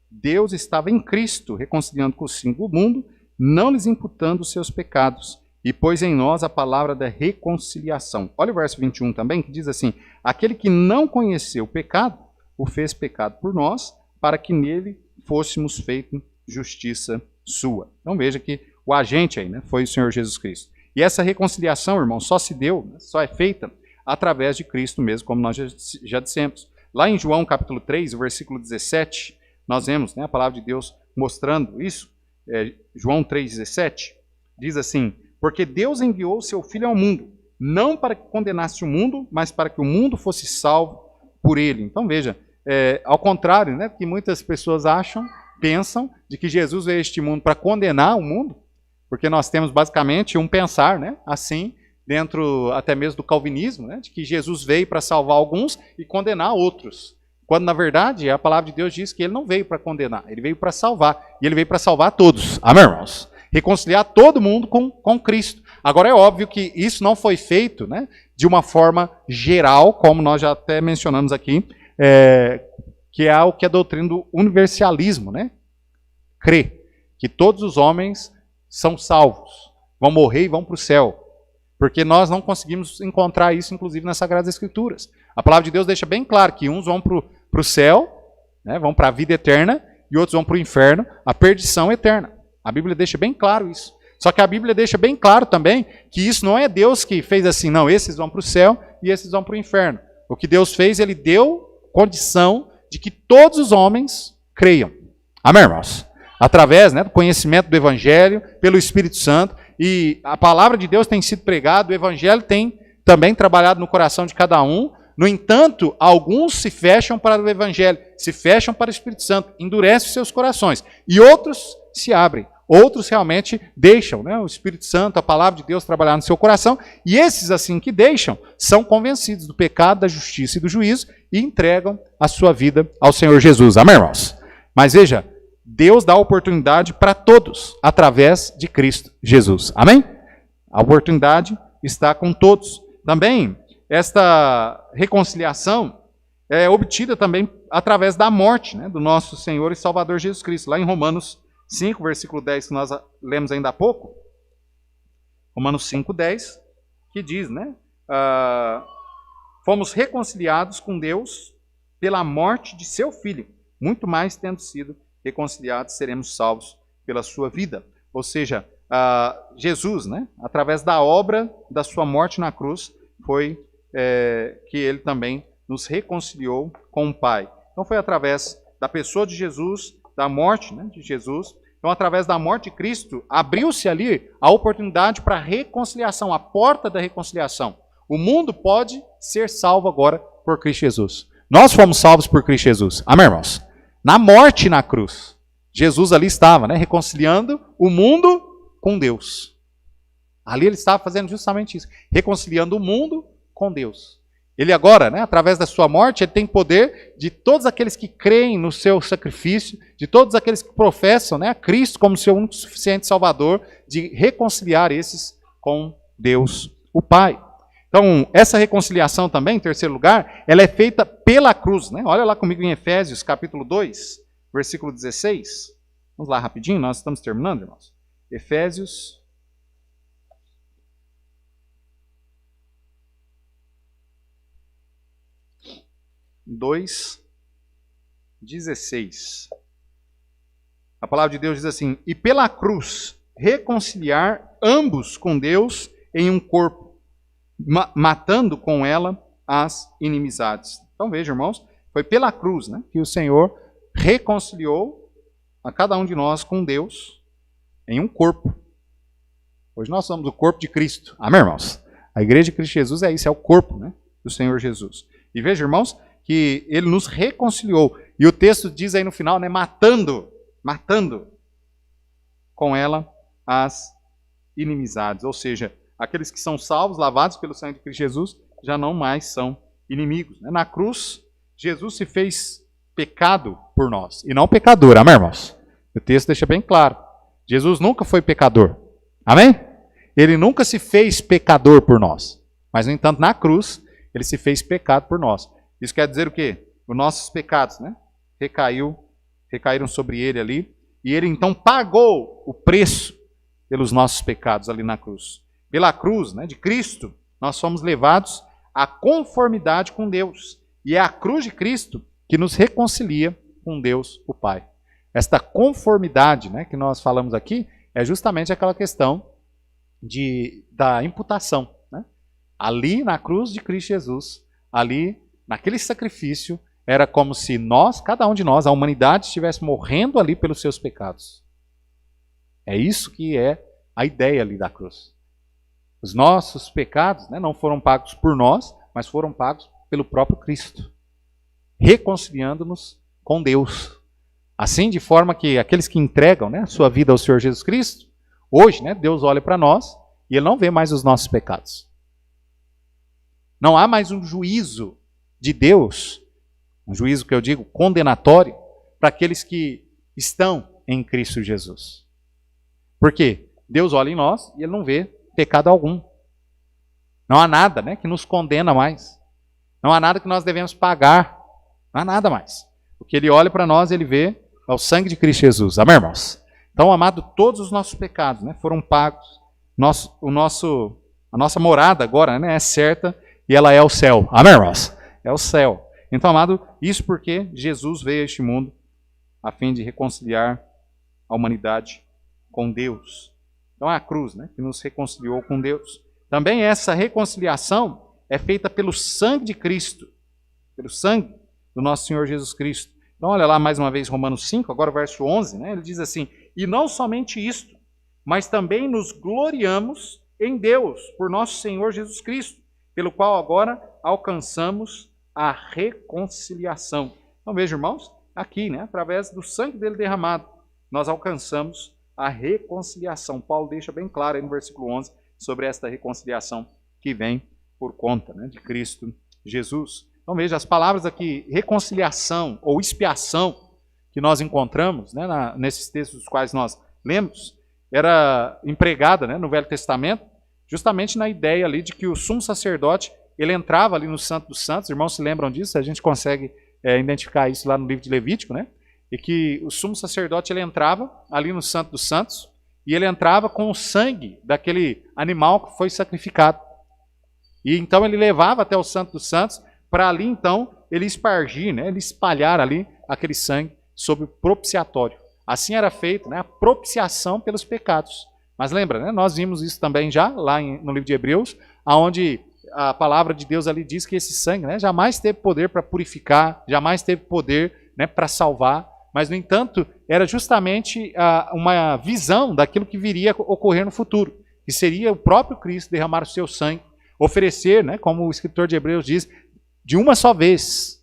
Deus estava em Cristo, reconciliando consigo o mundo, não lhes imputando os seus pecados, e pôs em nós a palavra da reconciliação. Olha o verso 21 também, que diz assim: aquele que não conheceu o pecado, o fez pecado por nós, para que nele fôssemos feito justiça sua. Então veja que o agente aí, né, foi o Senhor Jesus Cristo. E essa reconciliação, irmão, só se deu, só é feita através de Cristo mesmo, como nós já dissemos. Lá em João capítulo 3, o versículo 17, nós vemos, né, a palavra de Deus mostrando isso. João 3,17 diz assim: porque Deus enviou o seu Filho ao mundo, não para que condenasse o mundo, mas para que o mundo fosse salvo por ele. Então veja, ao contrário, né, que muitas pessoas pensam de que Jesus veio a este mundo para condenar o mundo, porque nós temos basicamente um pensar, né, assim, dentro até mesmo do calvinismo, né, de que Jesus veio para salvar alguns e condenar outros. Quando, na verdade, a palavra de Deus diz que ele não veio para condenar, ele veio para salvar. E ele veio para salvar todos. Amém, irmãos? Reconciliar todo mundo com Cristo. Agora, é óbvio que isso não foi feito, né, de uma forma geral, como nós já até mencionamos aqui, que é o que é a doutrina do universalismo, né? Crê que todos os homens são salvos, vão morrer e vão para o céu. Porque nós não conseguimos encontrar isso, inclusive, nas Sagradas Escrituras. A palavra de Deus deixa bem claro que uns vão para o céu, né, vão para a vida eterna, e outros vão para o inferno, a perdição eterna. A Bíblia deixa bem claro isso. Só que a Bíblia deixa bem claro também que isso não é Deus que fez assim, não, esses vão para o céu e esses vão para o inferno. O que Deus fez, Ele deu condição de que todos os homens creiam. Amém, irmãos? Através, né, do conhecimento do Evangelho, pelo Espírito Santo, e a palavra de Deus tem sido pregada, o Evangelho tem também trabalhado no coração de cada um. No entanto, alguns se fecham para o Evangelho, se fecham para o Espírito Santo, endurecem seus corações, e outros se abrem. Outros realmente deixam, né, o Espírito Santo, a palavra de Deus trabalhar no seu coração, e esses assim que deixam, são convencidos do pecado, da justiça e do juízo, e entregam a sua vida ao Senhor Jesus. Amém, irmãos? Mas veja, Deus dá oportunidade para todos, através de Cristo Jesus. Amém? A oportunidade está com todos. Também, esta reconciliação é obtida também através da morte, né, do nosso Senhor e Salvador Jesus Cristo. Lá em Romanos 5, versículo 10, que nós lemos ainda há pouco. Romanos 5, 10, que diz, né? Fomos reconciliados com Deus pela morte de seu filho, muito mais tendo sido reconciliados, seremos salvos pela sua vida. Ou seja, Jesus, né, através da obra da sua morte na cruz, foi que ele também nos reconciliou com o Pai. Então foi através da pessoa de Jesus, da morte, né, de Jesus. Então, através da morte de Cristo, abriu-se ali a oportunidade para a reconciliação, a porta da reconciliação. O mundo pode ser salvo agora por Cristo Jesus. Nós fomos salvos por Cristo Jesus. Amém, irmãos? Na morte na cruz, Jesus ali estava, né, reconciliando o mundo com Deus. Ali ele estava fazendo justamente isso, reconciliando o mundo com Deus. Ele agora, né, através da sua morte, ele tem poder de todos aqueles que creem no seu sacrifício, de todos aqueles que professam, né, a Cristo como seu único suficiente Salvador, de reconciliar esses com Deus, o Pai. Então, essa reconciliação também, em terceiro lugar, ela é feita pela cruz. Né? Olha lá comigo em Efésios, capítulo 2, versículo 16. Vamos lá rapidinho, nós estamos terminando, irmãos. Efésios 2:16. A palavra de Deus diz assim: e pela cruz reconciliar ambos com Deus em um corpo, matando com ela as inimizades. Então veja, irmãos, foi pela cruz, né, que o Senhor reconciliou a cada um de nós com Deus em um corpo. Hoje nós somos o corpo de Cristo. Amém, irmãos? A igreja de Cristo Jesus é isso, é o corpo, né, do Senhor Jesus. E veja, irmãos, que ele nos reconciliou. E o texto diz aí no final, né, matando com ela as inimizades. Ou seja, aqueles que são salvos, lavados pelo sangue de Cristo Jesus, já não mais são inimigos. Na cruz, Jesus se fez pecado por nós, e não pecador. Amém, irmãos? O texto deixa bem claro. Jesus nunca foi pecador. Amém? Ele nunca se fez pecador por nós. Mas, no entanto, na cruz, ele se fez pecado por nós. Isso quer dizer o quê? Os nossos pecados, né, recaíram sobre ele ali, e ele então pagou o preço pelos nossos pecados ali na cruz. Pela cruz, né, de Cristo, nós somos levados à conformidade com Deus. E é a cruz de Cristo que nos reconcilia com Deus, o Pai. Esta conformidade, né, que nós falamos aqui é justamente aquela questão da imputação. Né? Ali na cruz de Cristo Jesus, ali naquele sacrifício, era como se nós, cada um de nós, a humanidade, estivesse morrendo ali pelos seus pecados. É isso que é a ideia ali da cruz. Os nossos pecados, né, não foram pagos por nós, mas foram pagos pelo próprio Cristo, reconciliando-nos com Deus. Assim, de forma que aqueles que entregam, né, a sua vida ao Senhor Jesus Cristo, hoje, né, Deus olha para nós e Ele não vê mais os nossos pecados. Não há mais um juízo de Deus, um juízo que eu digo condenatório, para aqueles que estão em Cristo Jesus. Por quê? Deus olha em nós e Ele não vê pecado algum. Não há nada, né, que nos condena mais. Não há nada que nós devemos pagar. Não há nada mais. O que Ele olha para nós, Ele vê é o sangue de Cristo Jesus. Amém, irmãos? Então, amado, todos os nossos pecados, né, foram pagos. A nossa morada agora, né, é certa e ela é o céu. Amém, irmãos? É o céu. Então, amado, isso porque Jesus veio a este mundo a fim de reconciliar a humanidade com Deus. Então é a cruz, né, que nos reconciliou com Deus. Também essa reconciliação é feita pelo sangue de Cristo, pelo sangue do nosso Senhor Jesus Cristo. Então olha lá mais uma vez Romanos 5, agora o verso 11, né, ele diz assim: e não somente isto, mas também nos gloriamos em Deus, por nosso Senhor Jesus Cristo, pelo qual agora alcançamos a reconciliação. Então veja, irmãos, aqui, né, através do sangue dele derramado, nós alcançamos a reconciliação. Paulo deixa bem claro aí no versículo 11 sobre esta reconciliação que vem por conta, né, de Cristo Jesus. Então veja, as palavras aqui, reconciliação ou expiação, que nós encontramos, né, nesses textos dos quais nós lemos, era empregada, né, no Velho Testamento, justamente na ideia ali de que o sumo sacerdote, ele entrava ali no Santo dos Santos. Irmãos se lembram disso? A gente consegue identificar isso lá no livro de Levítico, né? E que o sumo sacerdote, ele entrava ali no Santo dos Santos, e ele entrava com o sangue daquele animal que foi sacrificado. E então ele levava até o Santo dos Santos, para ali então ele espargir, né, ele espalhar ali aquele sangue sobre o propiciatório. Assim era feito, né, a propiciação pelos pecados. Mas lembra, né, nós vimos isso também já lá no livro de Hebreus, onde a palavra de Deus ali diz que esse sangue, né, jamais teve poder para purificar, jamais teve poder, né, para salvar, mas no entanto era justamente uma visão daquilo que viria a ocorrer no futuro, que seria o próprio Cristo derramar o seu sangue, oferecer, né, como o escritor de Hebreus diz, de uma só vez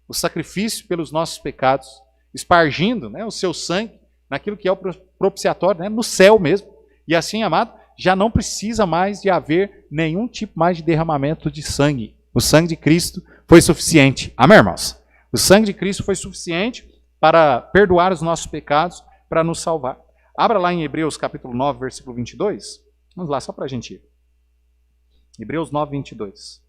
o sacrifício pelos nossos pecados, espargindo, né, o seu sangue naquilo que é o propiciatório, né, no céu mesmo. E assim, amado, já não precisa mais de haver nenhum tipo mais de derramamento de sangue. O sangue de Cristo foi suficiente. Amém, irmãos? O sangue de Cristo foi suficiente para perdoar os nossos pecados, para nos salvar. Abra lá em Hebreus capítulo 9, versículo 22. Vamos lá, só para a gente ir. Hebreus 9, 22.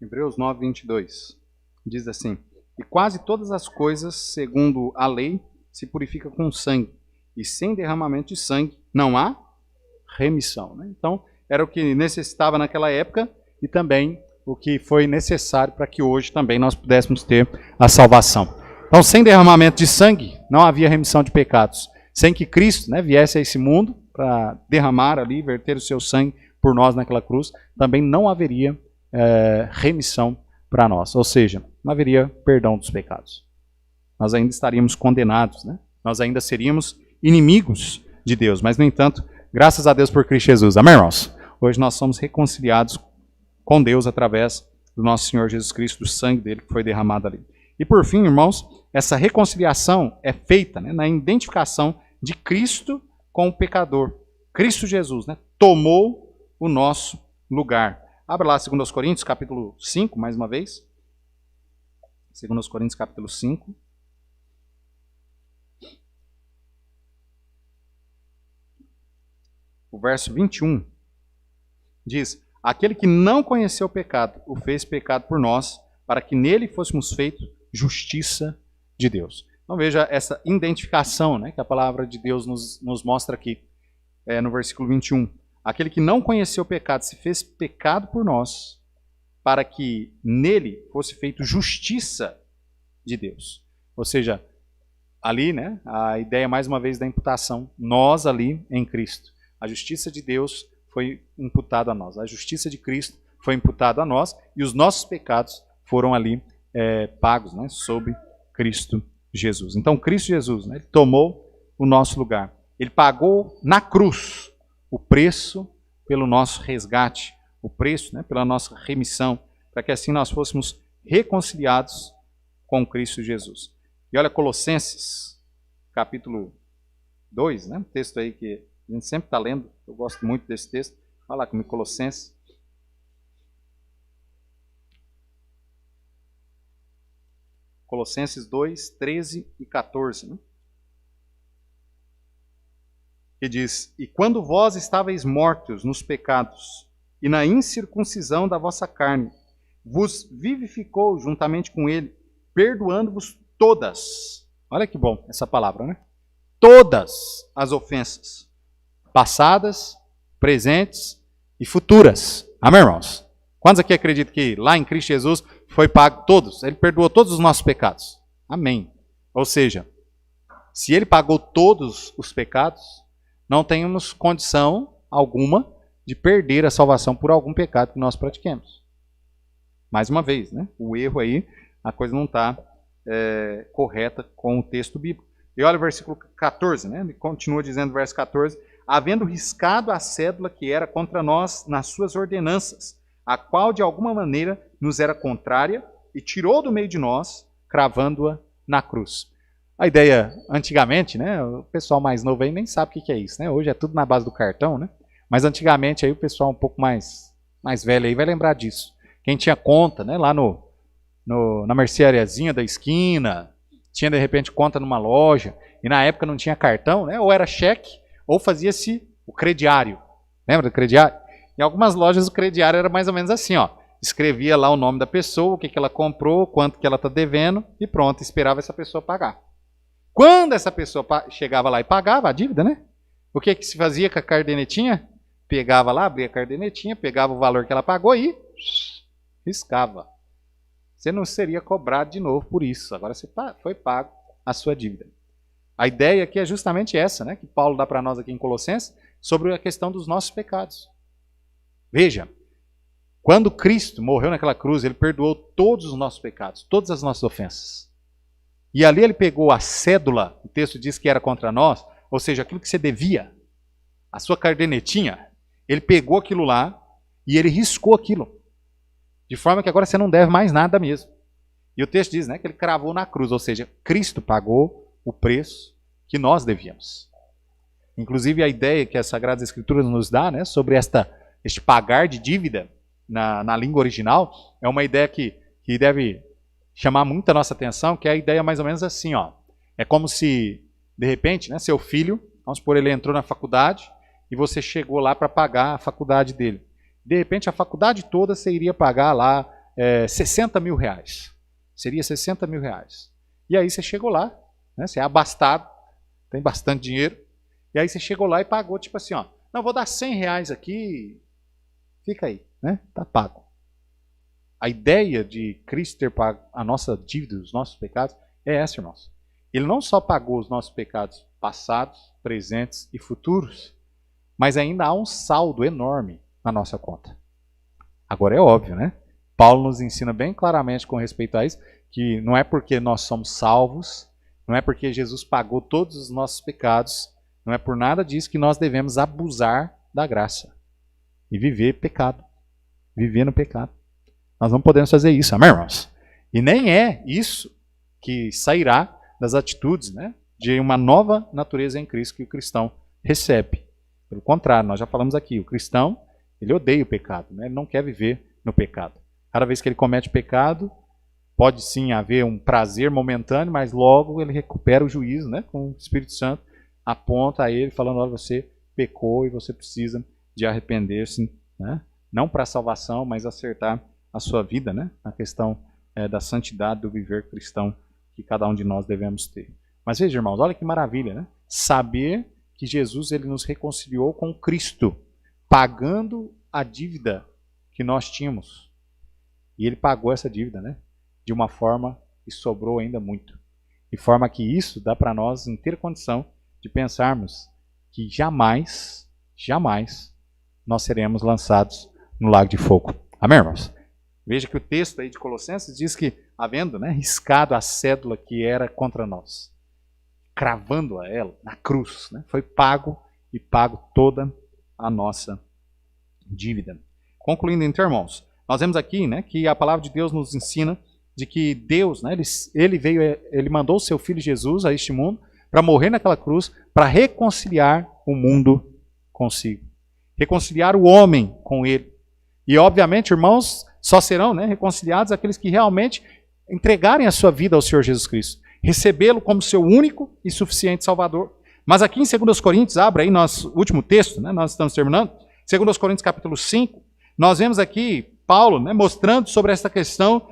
Hebreus 9, 22. Diz assim: E quase todas as coisas, segundo a lei, se purificam com sangue, e sem derramamento de sangue não há remissão. Né? Então, era o que necessitava naquela época e também o que foi necessário para que hoje também nós pudéssemos ter a salvação. Então, sem derramamento de sangue, não havia remissão de pecados. Sem que Cristo, né, viesse a esse mundo para derramar ali, verter o seu sangue por nós naquela cruz, também não haveria remissão para nós. Ou seja, não haveria perdão dos pecados. Nós ainda estaríamos condenados, né? Nós ainda seríamos inimigos de Deus. Mas, no entanto, graças a Deus por Cristo Jesus. Amém, irmãos? Hoje nós somos reconciliados com Deus através do nosso Senhor Jesus Cristo, do sangue dele que foi derramado ali. E por fim, irmãos, essa reconciliação é feita, né, na identificação de Cristo com o pecador. Cristo Jesus, né, tomou o nosso lugar. Abra lá 2 Coríntios, capítulo 5, mais uma vez. 2 Coríntios, capítulo 5. O verso 21 diz: Aquele que não conheceu o pecado, o fez pecado por nós, para que nele fôssemos feitos justiça de Deus. Então veja essa identificação, né, que a palavra de Deus nos mostra aqui, no versículo 21. Aquele que não conheceu o pecado se fez pecado por nós, para que nele fosse feito justiça de Deus. Ou seja, ali, né, a ideia mais uma vez da imputação, nós ali em Cristo. A justiça de Deus foi imputada a nós, a justiça de Cristo foi imputada a nós e os nossos pecados foram ali pagos, né, sobre Cristo Jesus. Então Cristo Jesus, né, ele tomou o nosso lugar. Ele pagou na cruz o preço pelo nosso resgate, o preço, né, pela nossa remissão, para que assim nós fôssemos reconciliados com Cristo Jesus. E olha Colossenses, capítulo 2, né, um texto aí que a gente sempre está lendo, eu gosto muito desse texto. Olha lá comigo, Colossenses. Colossenses 2, 13 e 14, né? Que diz: E quando vós estáveis mortos nos pecados e na incircuncisão da vossa carne, vos vivificou juntamente com ele, perdoando-vos todas. Olha que bom essa palavra, né? Todas as ofensas, passadas, presentes e futuras. Amém, irmãos? Quantos aqui acreditam que lá em Cristo Jesus foi pago todos? Ele perdoou todos os nossos pecados. Amém. Ou seja, se ele pagou todos os pecados, não temos condição alguma de perder a salvação por algum pecado que nós pratiquemos. Mais uma vez, né? O erro aí, a coisa não está correta com o texto bíblico. E olha o versículo 14, né? Ele continua dizendo, verso 14: havendo riscado a cédula que era contra nós nas suas ordenanças, a qual de alguma maneira nos era contrária, e tirou do meio de nós, cravando-a na cruz. A ideia, antigamente, né, o pessoal mais novo aí nem sabe o que é isso, né? Hoje é tudo na base do cartão, né? Mas antigamente aí o pessoal um pouco mais velho aí vai lembrar disso. Quem tinha conta, né, lá na merceariazinha da esquina, tinha de repente conta numa loja, E na época não tinha cartão, né? Ou era cheque, ou fazia-se o crediário. Lembra do crediário? Em algumas lojas o crediário era mais ou menos assim, ó. Escrevia lá o nome da pessoa, o que ela comprou, quanto que ela está devendo, e pronto, esperava essa pessoa pagar. Quando essa pessoa chegava lá e pagava a dívida, né? O que se fazia com a cardenetinha? Pegava lá, abria a cardenetinha, pegava o valor que ela pagou e riscava. Você não seria cobrado de novo por isso. Agora você foi pago a sua dívida. A ideia aqui é justamente essa, né? Que Paulo dá para nós aqui em Colossenses, sobre a questão dos nossos pecados. Veja, quando Cristo morreu naquela cruz, ele perdoou todos os nossos pecados, todas as nossas ofensas. E ali ele pegou a cédula, o texto diz que era contra nós, ou seja, aquilo que você devia, a sua cardenetinha, ele pegou aquilo lá e ele riscou aquilo. De forma que agora você não deve mais nada mesmo. E o texto diz, né, que ele cravou na cruz, ou seja, Cristo pagou o preço que nós devíamos. Inclusive a ideia que as Sagradas Escrituras nos dá, né, sobre este pagar de dívida na língua original, é uma ideia que deve chamar muito a nossa atenção, que é a ideia mais ou menos assim, ó. É como se, de repente, né, seu filho, vamos supor, ele entrou na faculdade e você chegou lá para pagar a faculdade dele. De repente, a faculdade toda você iria pagar lá 60 mil reais. Seria 60 mil reais. E aí você chegou lá, né, você é abastado, tem bastante dinheiro, e aí você chegou lá e pagou, tipo assim, ó, não, vou dar 100 reais aqui, fica aí, né, tá pago. A ideia de Cristo ter pago a nossa dívida, os nossos pecados, é essa, irmãos. Ele não só pagou os nossos pecados passados, presentes e futuros, mas ainda há um saldo enorme na nossa conta. Agora é óbvio, né? Paulo nos ensina bem claramente com respeito a isso, que não é porque nós somos salvos, não é porque Jesus pagou todos os nossos pecados, não é por nada disso que nós devemos abusar da graça e viver pecado, viver no pecado. Nós não podemos fazer isso, amém, irmãos? E nem é isso que sairá das atitudes, né, de uma nova natureza em Cristo que o cristão recebe. Pelo contrário, nós já falamos aqui, o cristão, ele odeia o pecado, né? Ele não quer viver no pecado. Cada vez que ele comete pecado, pode sim haver um prazer momentâneo, mas logo ele recupera o juízo, né? Com o Espírito Santo, aponta a ele falando, olha, você pecou e você precisa de arrepender-se, né? Não para a salvação, mas acertar a sua vida, né? Na questão da santidade do viver cristão que cada um de nós devemos ter. Mas veja, irmãos, olha que maravilha, né? Saber que Jesus ele nos reconciliou com Cristo, pagando a dívida que nós tínhamos. E ele pagou essa dívida, né? De uma forma que sobrou ainda muito. De forma que isso dá para nós inteira condição de pensarmos que jamais, jamais nós seremos lançados no lago de fogo. Amém, irmãos? Veja que o texto aí de Colossenses diz que, havendo, né, riscado a cédula que era contra nós, cravando a ela na cruz, né, foi pago e pago toda a nossa dívida. Concluindo então, irmãos, nós vemos aqui, né, que a palavra de Deus nos ensina de que Deus, né, ele mandou o seu Filho Jesus a este mundo para morrer naquela cruz, para reconciliar o mundo consigo. Reconciliar o homem com ele. E obviamente, irmãos, só serão, né, reconciliados aqueles que realmente entregarem a sua vida ao Senhor Jesus Cristo. Recebê-lo como seu único e suficiente Salvador. Mas aqui em 2 Coríntios, abra aí nosso último texto, né, nós estamos terminando, 2 Coríntios capítulo 5, nós vemos aqui Paulo, né, mostrando sobre essa questão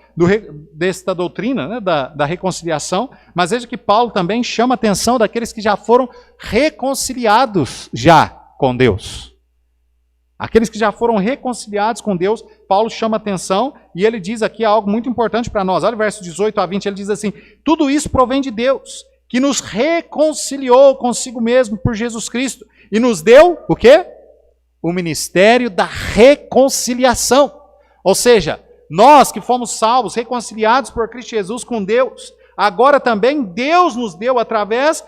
desta doutrina, né, da reconciliação, mas veja que Paulo também chama a atenção daqueles que já foram reconciliados já com Deus. Aqueles que já foram reconciliados com Deus, Paulo chama atenção e ele diz aqui algo muito importante para nós. Olha o verso 18 a 20, ele diz assim, tudo isso provém de Deus, que nos reconciliou consigo mesmo por Jesus Cristo e nos deu, o quê? O ministério da reconciliação. Ou seja, nós que fomos salvos, reconciliados por Cristo Jesus com Deus, agora também Deus nos deu, através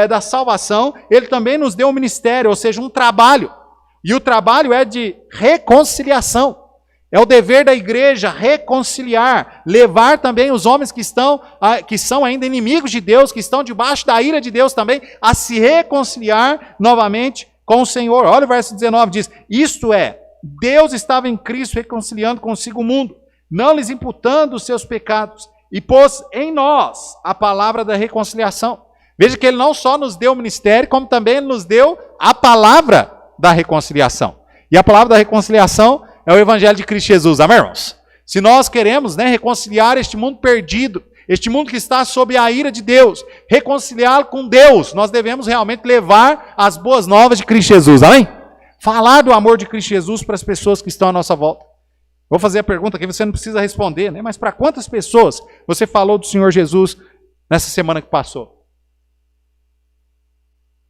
da salvação, Ele também nos deu um ministério, ou seja, um trabalho. E o trabalho é de reconciliação. É o dever da igreja reconciliar, levar também os homens que são ainda inimigos de Deus, que estão debaixo da ira de Deus também, a se reconciliar novamente com o Senhor. Olha o verso 19, diz, isto é, Deus estava em Cristo reconciliando consigo o mundo, não lhes imputando os seus pecados, e pôs em nós a palavra da reconciliação. Veja que ele não só nos deu o ministério, como também nos deu a palavra da reconciliação. E a palavra da reconciliação é o evangelho de Cristo Jesus. Amém, irmãos? Se nós queremos, né, reconciliar este mundo perdido, este mundo que está sob a ira de Deus, reconciliá-lo com Deus, nós devemos realmente levar as boas novas de Cristo Jesus. Amém? Falar do amor de Cristo Jesus para as pessoas que estão à nossa volta. Vou fazer a pergunta que você não precisa responder, né? Mas para quantas pessoas você falou do Senhor Jesus nessa semana que passou?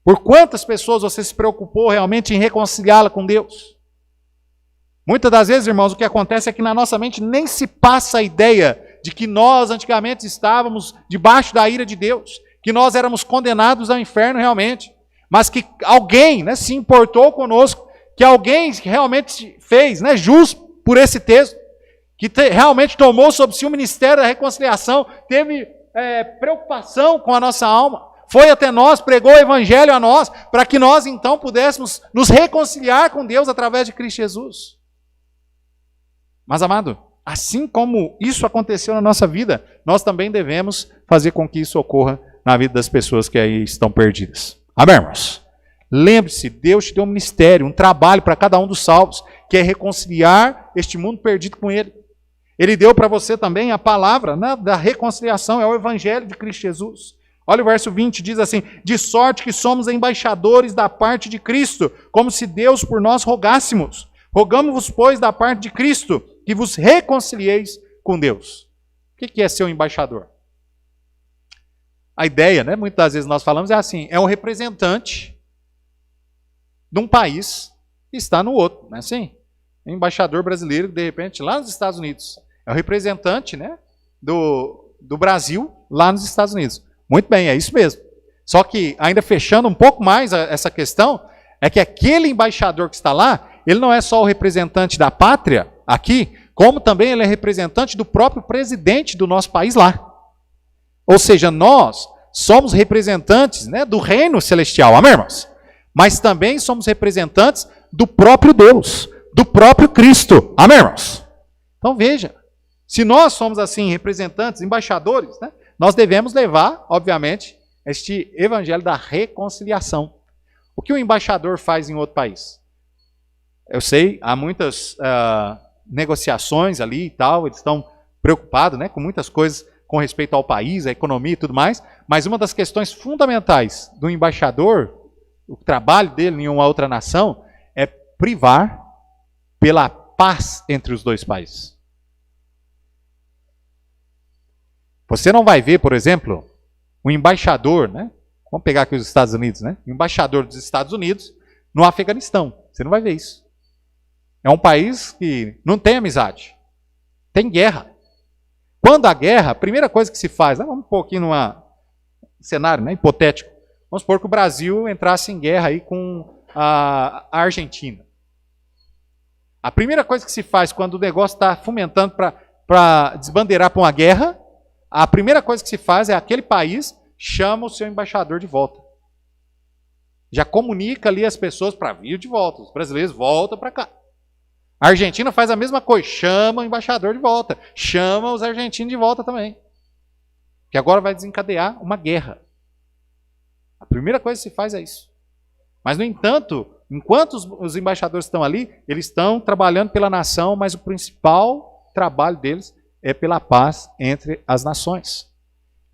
Por quantas pessoas você se preocupou realmente em reconciliá-la com Deus? Muitas das vezes, irmãos, o que acontece é que na nossa mente nem se passa a ideia de que nós antigamente estávamos debaixo da ira de Deus, que nós éramos condenados ao inferno realmente, mas que alguém, né, se importou conosco, que alguém realmente fez, né, jus por esse texto, que realmente tomou sobre si o ministério da reconciliação, teve preocupação com a nossa alma, foi até nós, pregou o evangelho a nós, para que nós então pudéssemos nos reconciliar com Deus através de Cristo Jesus. Mas, amado, assim como isso aconteceu na nossa vida, nós também devemos fazer com que isso ocorra na vida das pessoas que aí estão perdidas. Amém, irmãos? Lembre-se, Deus te deu um ministério, um trabalho para cada um dos salvos, que é reconciliar este mundo perdido com Ele. Ele deu para você também a palavra, né, da reconciliação, é o evangelho de Cristo Jesus. Olha o verso 20, diz assim: de sorte que somos embaixadores da parte de Cristo, como se Deus por nós rogássemos. Rogamos-vos, pois, da parte de Cristo, que vos reconcilieis com Deus. O que é ser um embaixador? A ideia, né, muitas das vezes nós falamos, é assim: é um representante de um país que está no outro, não é assim? Um embaixador brasileiro, de repente, lá nos Estados Unidos. É o representante, né, do Brasil lá nos Estados Unidos. Muito bem, é isso mesmo. Só que, ainda fechando um pouco mais essa questão, é que aquele embaixador que está lá, ele não é só o representante da pátria aqui, como também ele é representante do próprio presidente do nosso país lá. Ou seja, nós somos representantes, né, do reino celestial, amém, irmãos? Mas também somos representantes do próprio Deus, do próprio Cristo, amém, irmãos? Então veja, se nós somos assim representantes, embaixadores, né, nós devemos levar, obviamente, este evangelho da reconciliação. O que o embaixador faz em outro país? Eu sei, há muitas negociações ali e tal, eles estão preocupados, né, com muitas coisas com respeito ao país, à economia e tudo mais, mas uma das questões fundamentais do embaixador, o trabalho dele em uma outra nação, é privar pela paz entre os dois países. Você não vai ver, por exemplo, um embaixador, né? Vamos pegar aqui os Estados Unidos, né? Um embaixador dos Estados Unidos no Afeganistão. Você não vai ver isso. É um país que não tem amizade. Tem guerra. Quando há guerra, a primeira coisa que se faz, vamos pôr aqui num cenário, né, hipotético. Vamos supor que o Brasil entrasse em guerra aí com a Argentina. A primeira coisa que se faz quando o negócio está fomentando para desbandeirar para uma guerra, a primeira coisa que se faz é aquele país chama o seu embaixador de volta. Já comunica ali as pessoas para vir de volta. Os brasileiros voltam para cá. A Argentina faz a mesma coisa, chama o embaixador de volta. Chama os argentinos de volta também. Que agora vai desencadear uma guerra. A primeira coisa que se faz é isso. Mas, no entanto, enquanto os embaixadores estão ali, eles estão trabalhando pela nação, mas o principal trabalho deles é pela paz entre as nações.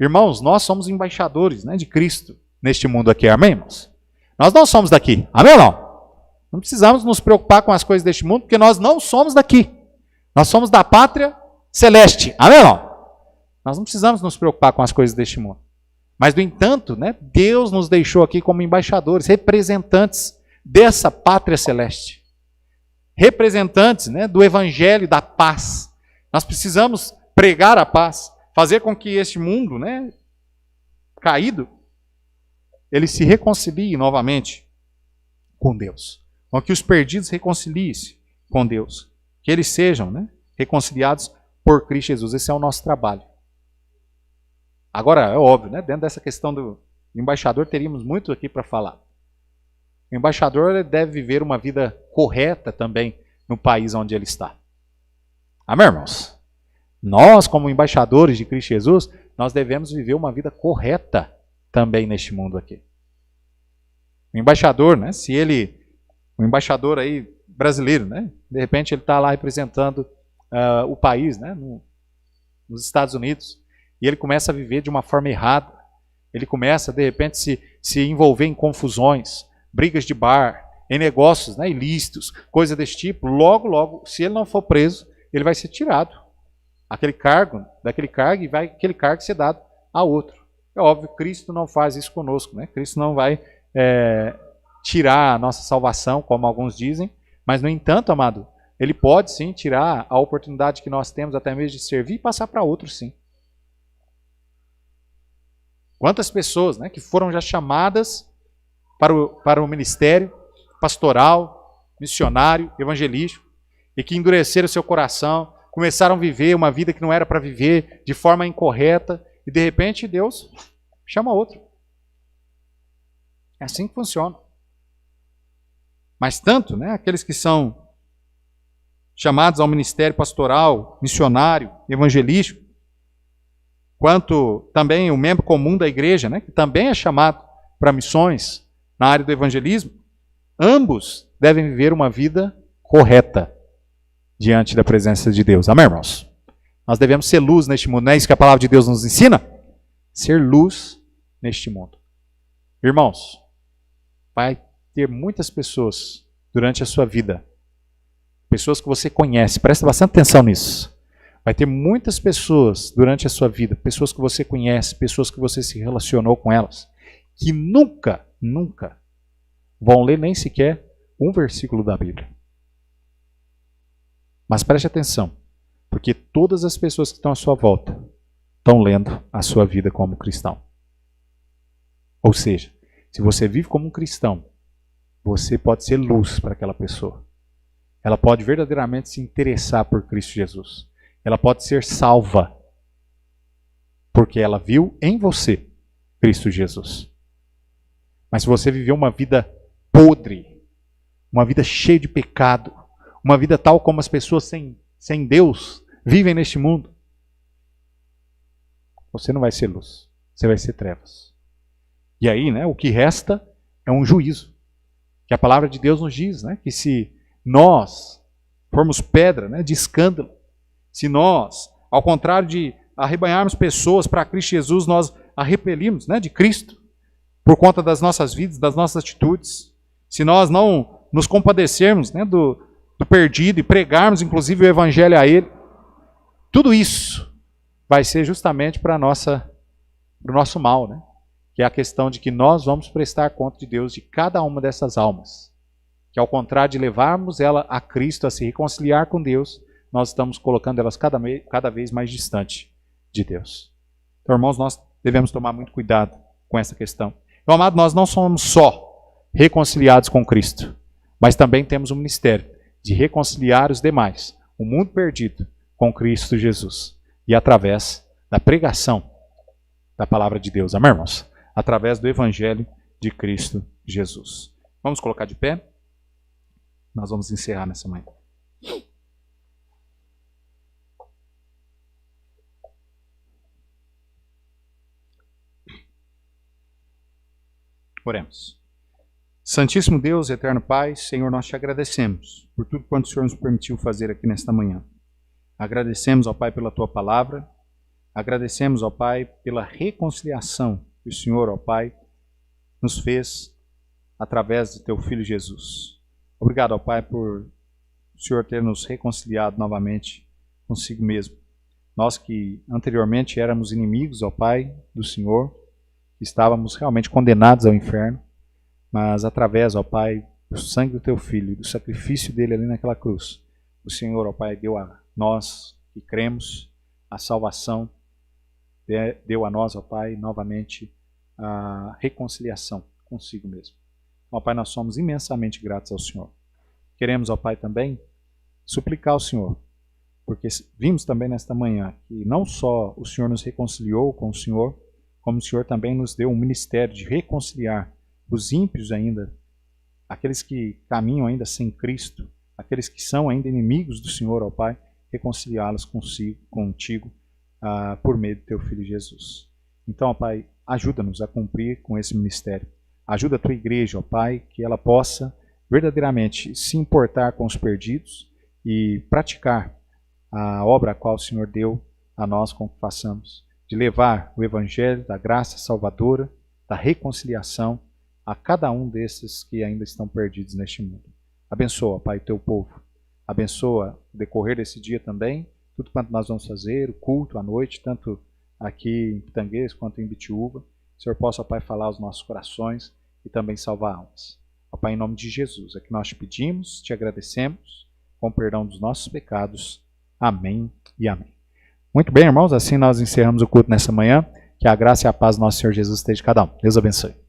Irmãos, nós somos embaixadores, né, de Cristo neste mundo aqui, amém, irmãos? Nós não somos daqui, amém ou não? Não precisamos nos preocupar com as coisas deste mundo, porque nós não somos daqui. Nós somos da pátria celeste, amém ou não? Nós não precisamos nos preocupar com as coisas deste mundo. Mas, no entanto, né, Deus nos deixou aqui como embaixadores, representantes dessa pátria celeste. Representantes, né, do evangelho da paz. Nós precisamos pregar a paz, fazer com que este mundo, né, caído, ele se reconcilie novamente com Deus. Com que os perdidos reconciliem-se com Deus. Que eles sejam, né, reconciliados por Cristo Jesus. Esse é o nosso trabalho. Agora, é óbvio, né, dentro dessa questão do embaixador, teríamos muito aqui para falar. O embaixador deve viver uma vida correta também no país onde ele está. Amém, irmãos? Nós, como embaixadores de Cristo Jesus, nós devemos viver uma vida correta também neste mundo aqui. O embaixador, né? O embaixador aí brasileiro, né? De repente ele está lá representando o país, né? Nos Estados Unidos, e ele começa a viver de uma forma errada. Ele começa, de repente, se envolver em confusões, brigas de bar, em negócios, né, ilícitos, coisa desse tipo. Logo, logo, se ele não for preso, ele vai ser tirado. Daquele cargo, e vai aquele cargo ser dado a outro. É óbvio, Cristo não faz isso conosco, né? Cristo não vai tirar a nossa salvação, como alguns dizem, mas, no entanto, amado, ele pode sim tirar a oportunidade que nós temos até mesmo de servir e passar para outros, sim. Quantas pessoas, né, que foram já chamadas para o ministério pastoral, missionário, evangelístico, e que endureceram seu coração, começaram a viver uma vida que não era para viver, de forma incorreta, e de repente Deus chama outro. É assim que funciona. Mas tanto, né, aqueles que são chamados ao ministério pastoral, missionário, evangelístico, quanto também o membro comum da igreja, né, que também é chamado para missões na área do evangelismo, ambos devem viver uma vida correta diante da presença de Deus. Amém, irmãos? Nós devemos ser luz neste mundo. Não é isso que a palavra de Deus nos ensina? Ser luz neste mundo. Irmãos, vai ter muitas pessoas durante a sua vida, pessoas que você conhece, presta bastante atenção nisso. Vai ter muitas pessoas durante a sua vida, pessoas que você conhece, pessoas que você se relacionou com elas, que nunca vão ler nem sequer um versículo da Bíblia. Mas preste atenção, porque todas as pessoas que estão à sua volta estão lendo a sua vida como cristão. Ou seja, se você vive como um cristão, você pode ser luz para aquela pessoa. Ela pode verdadeiramente se interessar por Cristo Jesus. Ela pode ser salva, porque ela viu em você Cristo Jesus. Mas se você viveu uma vida podre, uma vida cheia de pecado, uma vida tal como as pessoas sem Deus vivem neste mundo, você não vai ser luz, você vai ser trevas. E aí, né, o que resta é um juízo. Que a palavra de Deus nos diz, né, que se nós formos pedra, né, de escândalo, se nós, ao contrário de arrebanharmos pessoas para Cristo Jesus, nós a repelimos, né, de Cristo, por conta das nossas vidas, das nossas atitudes, se nós não nos compadecermos, né, do perdido e pregarmos inclusive o evangelho a ele, tudo isso vai ser justamente para o nosso mal, né? Que é a questão de que nós vamos prestar conta de Deus de cada uma dessas almas. Que ao contrário de levarmos ela a Cristo, a se reconciliar com Deus, nós estamos colocando elas cada vez mais distante de Deus. Então, irmãos, nós devemos tomar muito cuidado com essa questão. Meu amado, nós não somos só reconciliados com Cristo, mas também temos um ministério de reconciliar os demais, o mundo perdido, com Cristo Jesus. E através da pregação da palavra de Deus. Amém, irmãos? Através do Evangelho de Cristo Jesus. Vamos colocar de pé? Nós vamos encerrar nessa manhã. Oremos. Santíssimo Deus, eterno Pai, Senhor, nós te agradecemos por tudo quanto o Senhor nos permitiu fazer aqui nesta manhã. Agradecemos, ó Pai, pela tua palavra. Agradecemos, ó Pai, pela reconciliação que o Senhor, ó Pai, nos fez através de teu Filho Jesus. Obrigado, ó Pai, por o Senhor ter nos reconciliado novamente consigo mesmo. Nós que anteriormente éramos inimigos, ó Pai, do Senhor, estávamos realmente condenados ao inferno, mas através, ó Pai, do sangue do teu Filho, do sacrifício dele ali naquela cruz, o Senhor, ó Pai, deu a nós que cremos a salvação, deu a nós, ó Pai, novamente a reconciliação consigo mesmo. Ó Pai, nós somos imensamente gratos ao Senhor. Queremos, ó Pai, também suplicar ao Senhor, porque vimos também nesta manhã que não só o Senhor nos reconciliou com o Senhor, como o Senhor também nos deu um ministério de reconciliar os ímpios ainda, aqueles que caminham ainda sem Cristo, aqueles que são ainda inimigos do Senhor, ó Pai, reconciliá-los contigo, por meio do teu Filho Jesus. Então, ó Pai, ajuda-nos a cumprir com esse ministério. Ajuda a tua igreja, ó Pai, que ela possa verdadeiramente se importar com os perdidos e praticar a obra a qual o Senhor deu a nós com que façamos, de levar o evangelho da graça salvadora, da reconciliação a cada um desses que ainda estão perdidos neste mundo. Abençoa, Pai, o teu povo. Abençoa o decorrer desse dia também, tudo quanto nós vamos fazer, o culto à noite, tanto aqui em Pitangueiras quanto em Bitiúba. O Senhor possa, Pai, falar aos nossos corações e também salvar almas. Ó Pai, em nome de Jesus, é que nós te pedimos, te agradecemos, com perdão dos nossos pecados. Amém e amém. Muito bem, irmãos, assim nós encerramos o culto nessa manhã. Que a graça e a paz do nosso Senhor Jesus esteja com cada um. Deus abençoe.